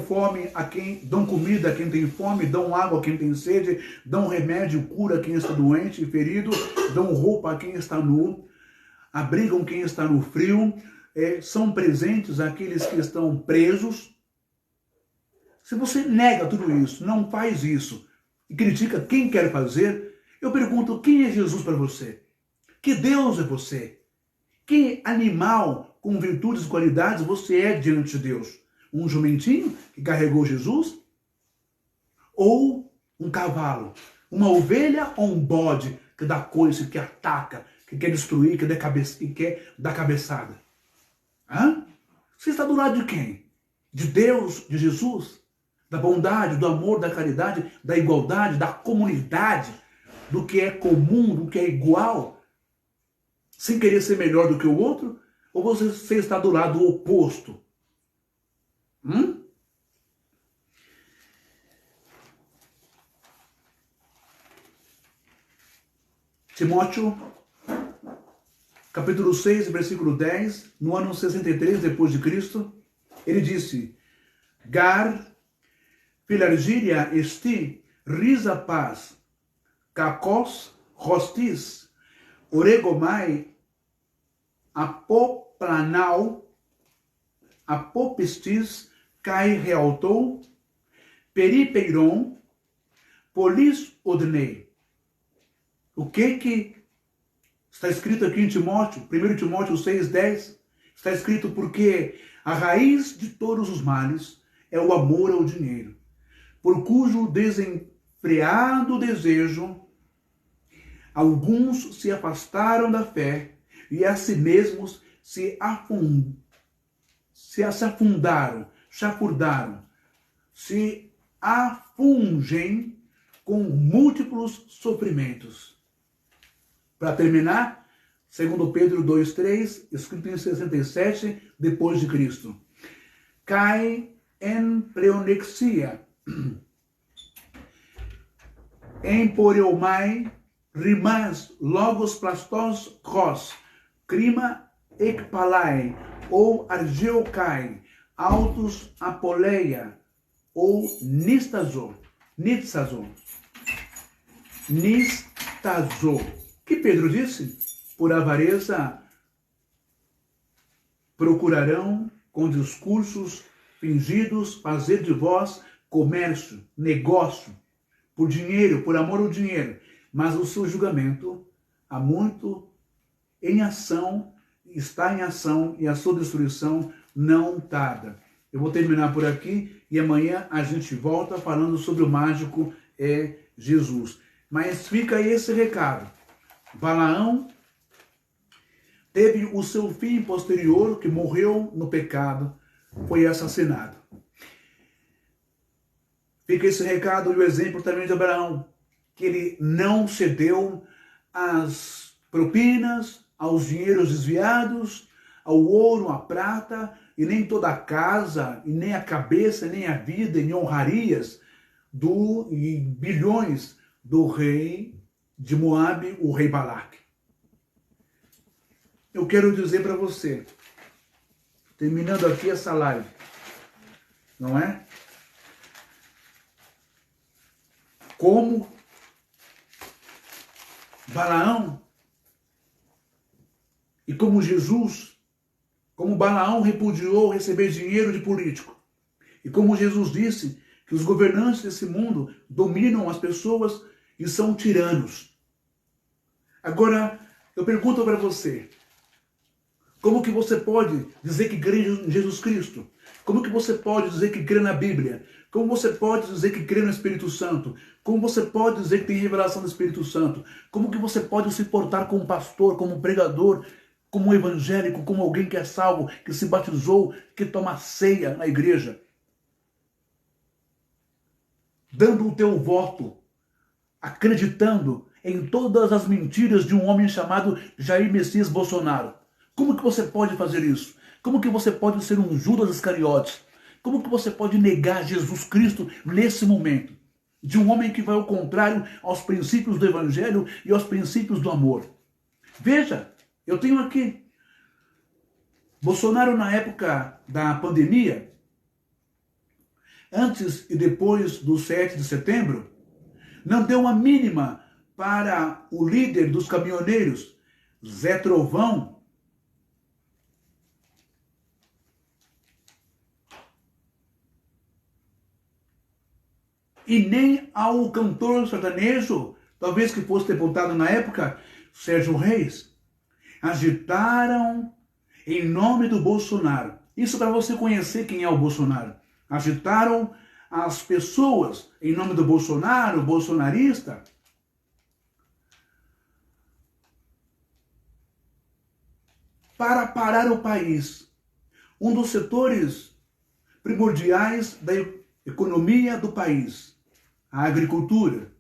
comida a quem tem fome, dão água a quem tem sede, dão remédio, cura a quem está doente e ferido, dão roupa a quem está nu, abrigam quem está no frio, são presentes àqueles que estão presos. Se você nega tudo isso, não faz isso, e critica quem quer fazer, eu pergunto, quem é Jesus para você? Que Deus é você? Que animal com virtudes e qualidades você é diante de Deus? Um jumentinho que carregou Jesus? Ou um cavalo? Uma ovelha ou um bode que dá coice, que ataca, que quer destruir, que quer dar cabeçada? Você está do lado de quem? De Deus, de Jesus? Da bondade, do amor, da caridade, da igualdade, da comunidade, do que é comum, do que é igual, sem querer ser melhor do que o outro? Ou você está do lado oposto? Timóteo, capítulo 6, versículo 10, no ano 63 depois de Cristo, ele disse: Gar Philargyria esti risa paz, kakos hostis, oregomai, apoplanau, apopistis, kai realtou, peripeiron, polis odnei. O que está escrito aqui em Timóteo, 1 Timóteo 6,10? Está escrito: porque a raiz de todos os males é o amor ao dinheiro, por cujo desenfreado desejo alguns se afastaram da fé e a si mesmos se afundaram, chafurdaram, se afungem com múltiplos sofrimentos. Para terminar, 2 Pedro 2,3, escrito em 67 depois de Cristo. Cai en pleonexia, emporeomai, rimas, logos plastos cros, crima ekpalai, ou argeocai, autos apoleia, ou nistazo. Que Pedro disse? Por avareza procurarão com discursos fingidos fazer de vós comércio, negócio, por dinheiro, por amor ao dinheiro, mas o seu julgamento há muito em ação, está em ação e a sua destruição não tarda. Eu vou terminar por aqui e amanhã a gente volta falando sobre o mágico Jesus. Mas fica aí esse recado. Balaão teve o seu filho posterior, que morreu no pecado, foi assassinado. Fica esse recado e o exemplo também de Abraão, que ele não cedeu às propinas, aos dinheiros desviados, ao ouro, à prata, e nem toda a casa, e nem a cabeça, nem a vida, e nem honrarias e bilhões do rei de Moabe, o rei Balaque. Eu quero dizer para você, terminando aqui essa live, não é? Como Balaão e como Jesus, como Balaão repudiou receber dinheiro de político. E como Jesus disse que os governantes desse mundo dominam as pessoas e são tiranos. Agora, eu pergunto para você, como que você pode dizer que crê em Jesus Cristo? Como que você pode dizer que crê na Bíblia? Como você pode dizer que crê no Espírito Santo? Como você pode dizer que tem revelação do Espírito Santo? Como que você pode se portar como pastor, como pregador, como evangélico, como alguém que é salvo, que se batizou, que toma ceia na igreja? Dando o teu voto, acreditando em todas as mentiras de um homem chamado Jair Messias Bolsonaro. Como que você pode fazer isso? Como que você pode ser um Judas Iscariotes? Como que você pode negar Jesus Cristo nesse momento? De um homem que vai ao contrário aos princípios do Evangelho e aos princípios do amor. Veja, eu tenho aqui Bolsonaro na época da pandemia, antes e depois do 7 de setembro, não deu uma mínima para o líder dos caminhoneiros, Zé Trovão, e nem ao cantor sertanejo, talvez que fosse deputado na época, Sérgio Reis. Agitaram em nome do Bolsonaro. Isso para você conhecer quem é o Bolsonaro. Agitaram as pessoas em nome do Bolsonaro, bolsonarista, para parar o país. Um dos setores primordiais da economia do país, a agricultura,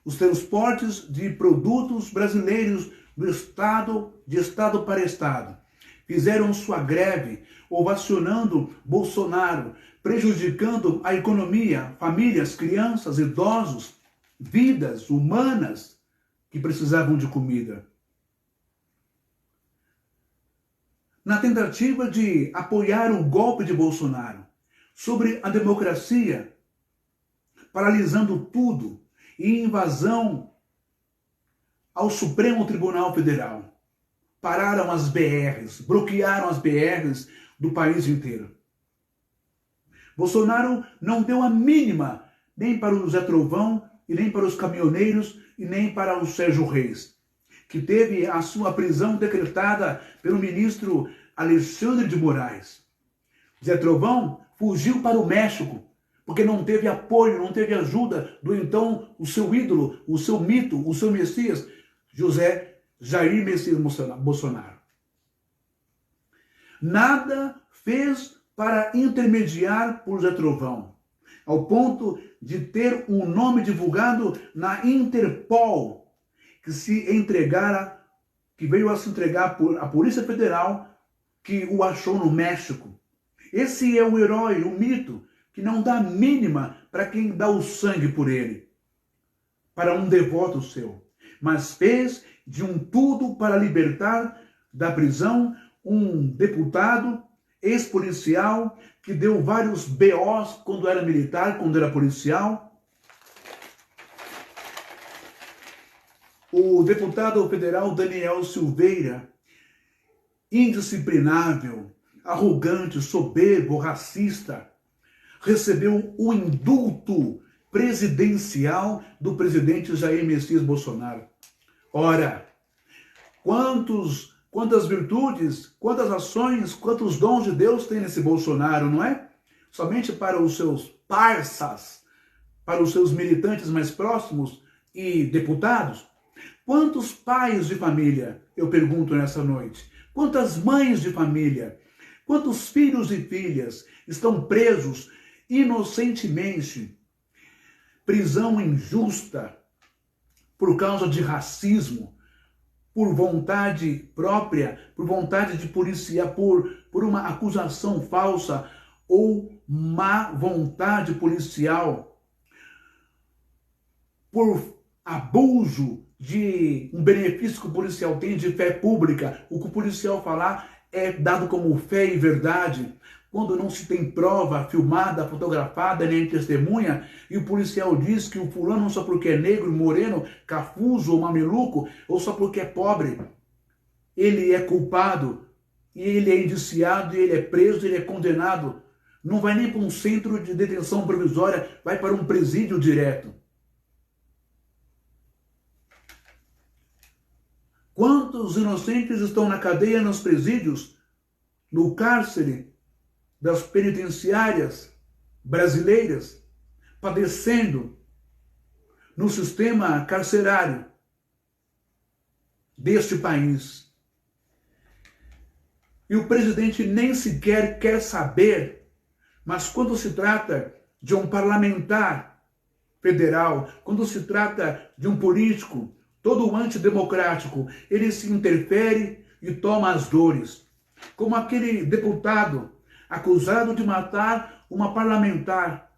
os transportes de produtos brasileiros do estado, de estado para estado. Fizeram sua greve, ovacionando Bolsonaro, prejudicando a economia, famílias, crianças, idosos, vidas humanas que precisavam de comida. Na tentativa de apoiar o golpe de Bolsonaro sobre a democracia, paralisando tudo e invasão ao Supremo Tribunal Federal. Pararam as BRs, bloquearam as BRs do país inteiro. Bolsonaro não deu a mínima nem para o Zé Trovão, e nem para os caminhoneiros, e nem para o Sérgio Reis, que teve a sua prisão decretada pelo ministro Alexandre de Moraes. Zé Trovão fugiu para o México, porque não teve apoio, não teve ajuda do então o seu ídolo, o seu mito, o seu Messias, Jair Messias Bolsonaro. Nada fez para intermediar por Zé Trovão, ao ponto de ter um nome divulgado na Interpol, que veio a se entregar à Polícia Federal, que o achou no México. Esse é o herói, o mito, que não dá mínima para quem dá o sangue por ele, para um devoto seu, mas fez de um tudo para libertar da prisão um deputado, ex-policial, que deu vários BOs quando era militar, quando era policial. O deputado federal Daniel Silveira, indisciplinável, arrogante, soberbo, racista, recebeu o indulto presidencial do presidente Jair Messias Bolsonaro. Ora, quantas virtudes, quantas ações, quantos dons de Deus tem nesse Bolsonaro, não é? Somente para os seus parças, para os seus militantes mais próximos e deputados? Quantos pais de família, eu pergunto nessa noite, quantas mães de família, quantos filhos e filhas estão presos inocentemente, prisão injusta, por causa de racismo, por vontade própria, por vontade de policiar, por uma acusação falsa ou má vontade policial, por abuso de um benefício que o policial tem de fé pública. O que o policial falar é dado como fé e verdade. Quando não se tem prova filmada, fotografada, nem testemunha, e o policial diz que o fulano só porque é negro, moreno, cafuso ou mameluco, ou só porque é pobre, ele é culpado, e ele é indiciado, e ele é preso, ele é condenado. Não vai nem para um centro de detenção provisória, vai para um presídio direto. Quantos inocentes estão na cadeia, nos presídios, no cárcere das penitenciárias brasileiras, padecendo no sistema carcerário deste país. E o presidente nem sequer quer saber, mas quando se trata de um parlamentar federal, quando se trata de um político todo antidemocrático, ele se interfere e toma as dores. Como aquele deputado acusado de matar uma parlamentar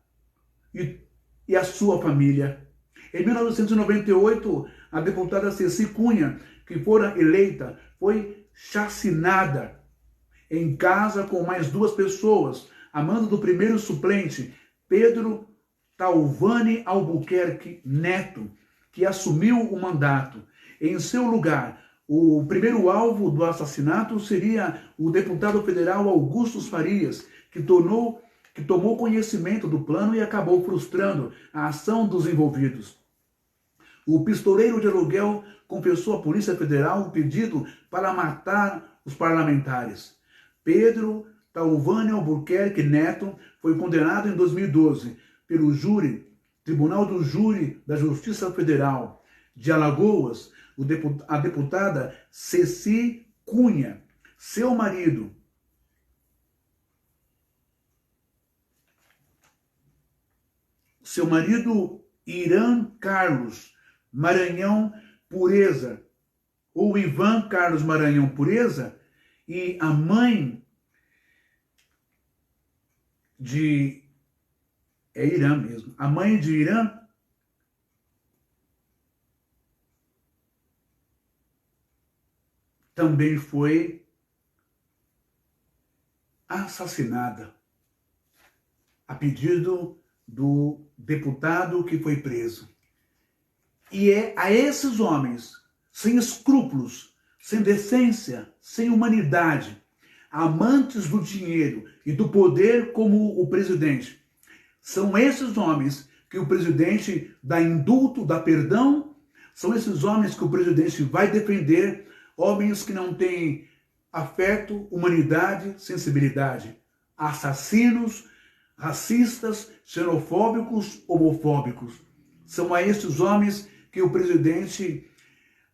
e a sua família. Em 1998, a deputada Ceci Cunha, que fora eleita, foi chacinada em casa com mais 2 pessoas, a mando do primeiro suplente, Pedro Talvani Albuquerque Neto, que assumiu o mandato. Em seu lugar, o primeiro alvo do assassinato seria o deputado federal Augusto Farias, que tomou conhecimento do plano e acabou frustrando a ação dos envolvidos. O pistoleiro de aluguel confessou à Polícia Federal o pedido para matar os parlamentares. Pedro Talvani Albuquerque Neto foi condenado em 2012 pelo Tribunal do Júri da Justiça Federal de Alagoas. A deputada Ceci Cunha, seu marido, Irã Carlos Maranhão Pureza, ou Ivan Carlos Maranhão Pureza, e a mãe de... é Irã mesmo. A mãe de Irã também foi assassinada a pedido do deputado que foi preso. E é a esses homens, sem escrúpulos, sem decência, sem humanidade, amantes do dinheiro e do poder como o presidente, são esses homens que o presidente dá indulto, dá perdão, são esses homens que o presidente vai defender, homens que não têm afeto, humanidade, sensibilidade, assassinos, racistas, xenofóbicos, homofóbicos. São a esses homens que o presidente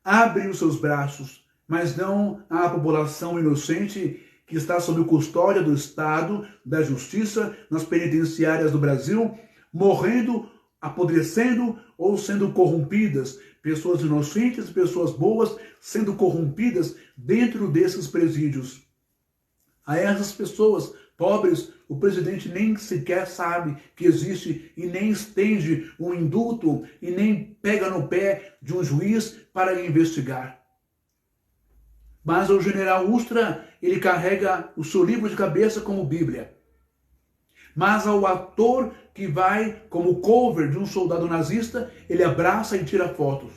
abre os seus braços, mas não à população inocente que está sob custódia do Estado, da Justiça, nas penitenciárias do Brasil, morrendo, apodrecendo ou sendo corrompidas. Pessoas inocentes, pessoas boas, sendo corrompidas dentro desses presídios. A essas pessoas pobres, o presidente nem sequer sabe que existe e nem estende um indulto e nem pega no pé de um juiz para investigar. Mas o general Ustra, ele carrega o seu livro de cabeça como Bíblia. Mas ao ator que vai como cover de um soldado nazista, ele abraça e tira fotos.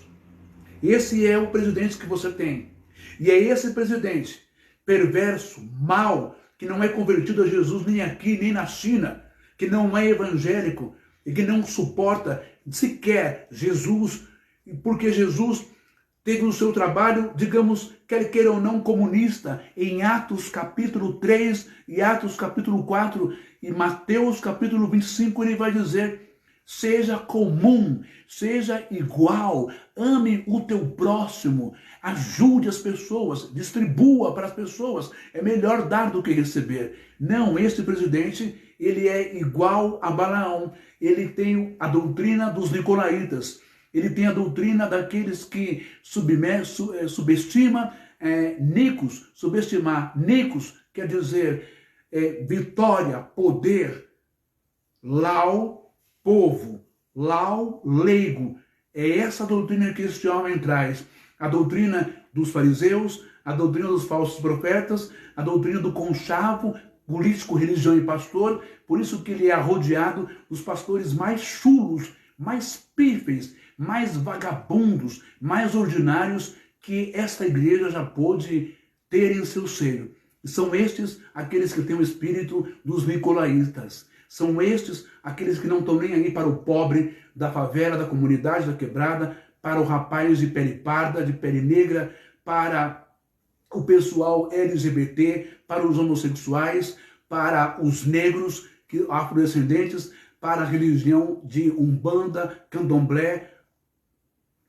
Esse é o presidente que você tem. E é esse presidente perverso, mau, que não é convertido a Jesus nem aqui, nem na China, que não é evangélico, e que não suporta sequer Jesus, porque Jesus teve o seu trabalho, digamos, quer queira ou não, comunista, em Atos capítulo 3 e Atos capítulo 4 e Mateus capítulo 25, ele vai dizer: seja comum, seja igual, ame o teu próximo, ajude as pessoas, distribua para as pessoas, é melhor dar do que receber. Não, este presidente, ele é igual a Balaão, ele tem a doutrina dos nicolaítas, ele tem a doutrina daqueles que subestima Nicos. Subestimar Nicos quer dizer vitória, poder, lau, povo, lau, leigo. É essa a doutrina que este homem traz. A doutrina dos fariseus, a doutrina dos falsos profetas, a doutrina do conchavo, político, religião e pastor. Por isso que ele é rodeado dos pastores mais chulos, mais pífeis, mais vagabundos, mais ordinários que esta igreja já pôde ter em seu seio. E são estes aqueles que têm o espírito dos nicolaítas. São estes aqueles que não estão nem aí para o pobre da favela, da comunidade, da quebrada, para o rapaz de pele parda, de pele negra, para o pessoal LGBT, para os homossexuais, para os negros, afrodescendentes, para a religião de Umbanda, Candomblé,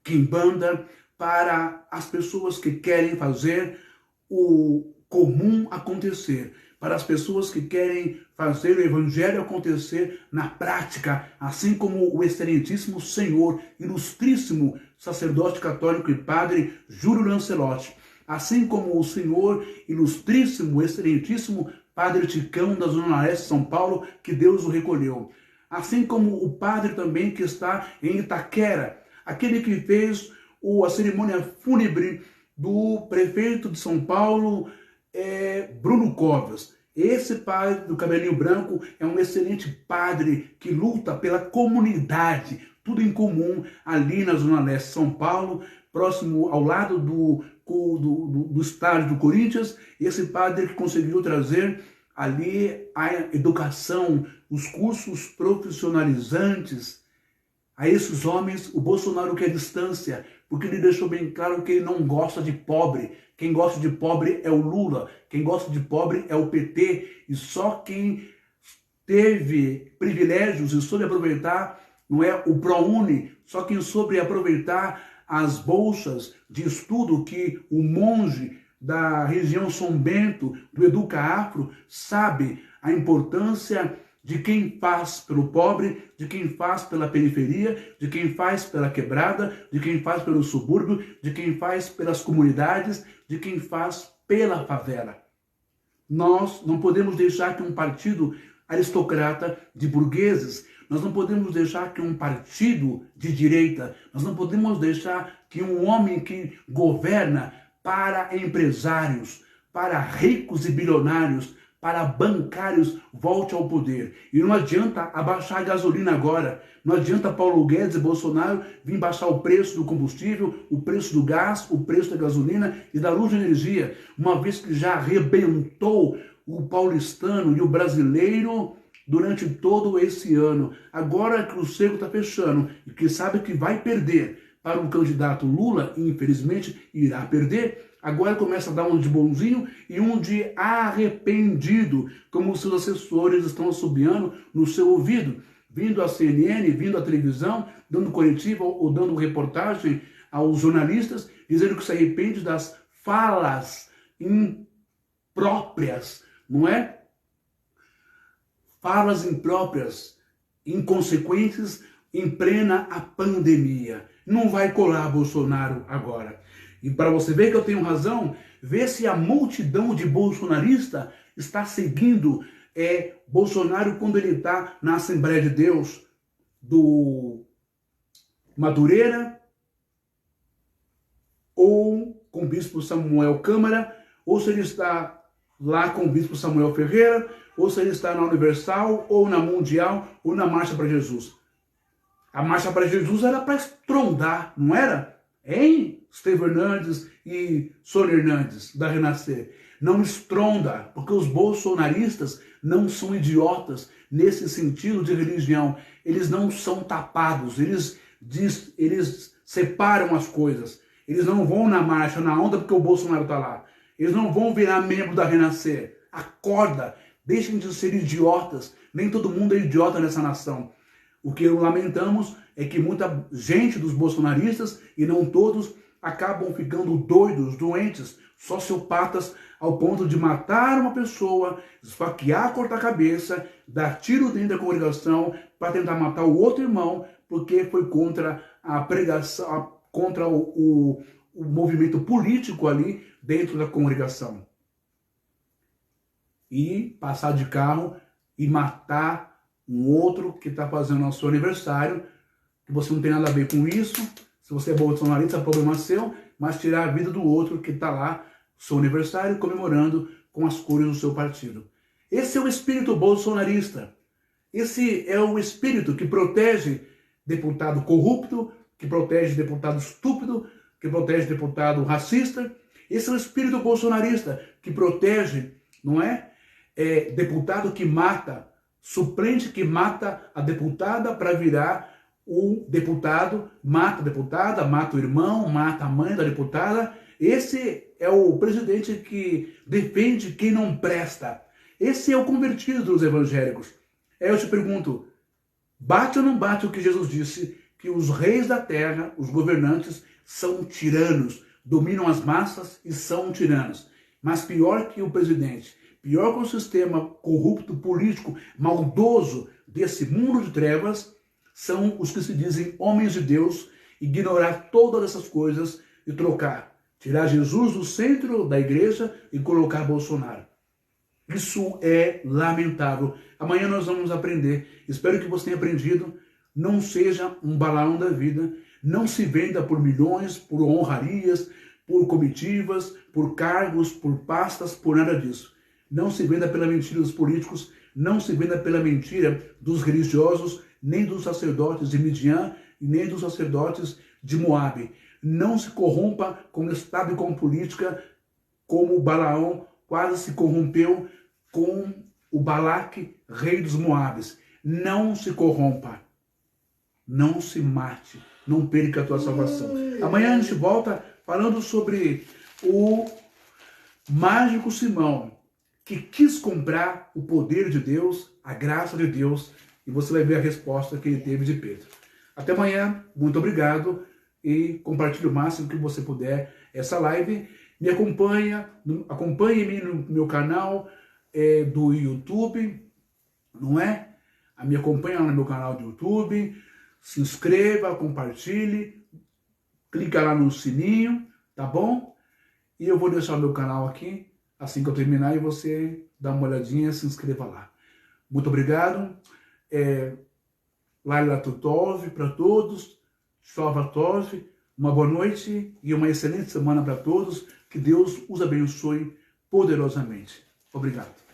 Quimbanda, para as pessoas que querem fazer o comum acontecer, para as pessoas que querem fazer o evangelho acontecer na prática, assim como o excelentíssimo Senhor, ilustríssimo sacerdote católico e padre Júlio Lancelotti, assim como o Senhor, ilustríssimo, excelentíssimo padre Ticão da Zona Leste de São Paulo, que Deus o recolheu, assim como o padre também que está em Itaquera, aquele que fez a cerimônia fúnebre do prefeito de São Paulo, Bruno Covas. Esse padre do cabelinho branco é um excelente padre que luta pela comunidade, tudo em comum, ali na Zona Leste de São Paulo, próximo ao lado do estádio do Corinthians. Esse padre que conseguiu trazer ali a educação, os cursos profissionalizantes. A esses homens, o Bolsonaro quer distância, porque ele deixou bem claro que ele não gosta de pobre. Quem gosta de pobre é o Lula, quem gosta de pobre é o PT, e só quem teve privilégios e soube aproveitar, não é o ProUni, só quem soube aproveitar as bolsas de estudo que o monge da região São Bento, do Educa Afro, sabe a importância de quem faz pelo pobre, de quem faz pela periferia, de quem faz pela quebrada, de quem faz pelo subúrbio, de quem faz pelas comunidades, de quem faz pela favela. Nós não podemos deixar que um partido aristocrata de burgueses, nós não podemos deixar que um partido de direita, nós não podemos deixar que um homem que governa para empresários, para ricos e bilionários, para bancários, volte ao poder. E não adianta abaixar a gasolina agora, não adianta Paulo Guedes e Bolsonaro vir baixar o preço do combustível, o preço do gás, o preço da gasolina e da luz de energia, uma vez que já arrebentou o paulistano e o brasileiro durante todo esse ano. Agora que o cerco está fechando e que sabe que vai perder para o candidato Lula, e infelizmente irá perder, agora começa a dar um de bonzinho e um de arrependido, como os seus assessores estão assobiando no seu ouvido, vindo à CNN, vindo à televisão, dando coletiva ou dando reportagem aos jornalistas, dizendo que se arrepende das falas impróprias, não é? Falas impróprias, inconsequentes, em plena a pandemia. Não vai colar Bolsonaro agora. E para você ver que eu tenho razão, vê se a multidão de bolsonaristas está seguindo Bolsonaro quando ele está na Assembleia de Deus do Madureira, ou com o bispo Samuel Câmara, ou se ele está lá com o bispo Samuel Ferreira, ou se ele está na Universal, ou na Mundial, ou na Marcha para Jesus. A Marcha para Jesus era para estrondar, não era? Hein? Estevão Hernandes e Sônia Hernandes, da Renascer. não estronda, porque os bolsonaristas não são idiotas nesse sentido de religião. Eles não são tapados, eles separam as coisas. Eles não vão na marcha, na onda, porque o Bolsonaro está lá. Eles não vão virar membro da Renascer. Acorda, deixem de ser idiotas. Nem todo mundo é idiota nessa nação. O que lamentamos é que muita gente dos bolsonaristas, e não todos, acabam ficando doidos, doentes, sociopatas, ao ponto de matar uma pessoa, esfaquear, cortar a cabeça, dar tiro dentro da congregação para tentar matar o outro irmão, porque foi contra a pregação, contra o movimento político ali dentro da congregação. E passar de carro e matar um outro que está fazendo o seu aniversário, que você não tem nada a ver com isso. Se você é bolsonarista, é problema seu, mas tirar a vida do outro que está lá, seu aniversário, comemorando com as cores do seu partido. Esse é o espírito bolsonarista. Esse é o espírito que protege deputado corrupto, que protege deputado estúpido, que protege deputado racista. Esse é o espírito bolsonarista que protege, não é? Deputado que mata, suplente que mata a deputada para virar o deputado, mata a deputada, mata o irmão, mata a mãe da deputada. Esse é o presidente que defende quem não presta. Esse é o convertido dos evangélicos. Aí eu te pergunto, bate ou não bate o que Jesus disse? Que os reis da terra, os governantes, são tiranos, dominam as massas e são tiranos. Mas pior que o presidente, pior que o sistema corrupto, político, maldoso desse mundo de trevas, são os que se dizem homens de Deus, ignorar todas essas coisas e trocar, tirar Jesus do centro da igreja e colocar Bolsonaro. Isso é lamentável. Amanhã nós vamos aprender. Espero que você tenha aprendido. Não seja um Balaão da vida. Não se venda por milhões, por honrarias, por comitivas, por cargos, por pastas, por nada disso. Não se venda pela mentira dos políticos, não se venda pela mentira dos religiosos, nem dos sacerdotes de Midian, nem dos sacerdotes de Moabe. Não se corrompa com o Estado e com política, como o Balaão quase se corrompeu com o Balaque, rei dos Moabes. Não se corrompa. Não se mate. Não perca a tua salvação. Amanhã a gente volta falando sobre o mágico Simão, que quis comprar o poder de Deus, a graça de Deus, e você vai ver a resposta que ele teve de Pedro. Até amanhã, muito obrigado, e compartilhe o máximo que você puder essa live. Me acompanhe-me no meu canal do YouTube, não é? Me acompanhe lá no meu canal do YouTube, se inscreva, compartilhe, clica lá no sininho, tá bom? E eu vou deixar o meu canal aqui, assim que eu terminar, e você dá uma olhadinha, se inscreva lá. Muito obrigado. Laila Tutov para todos, Salva Tov, uma boa noite e uma excelente semana para todos. Que Deus os abençoe poderosamente. Obrigado.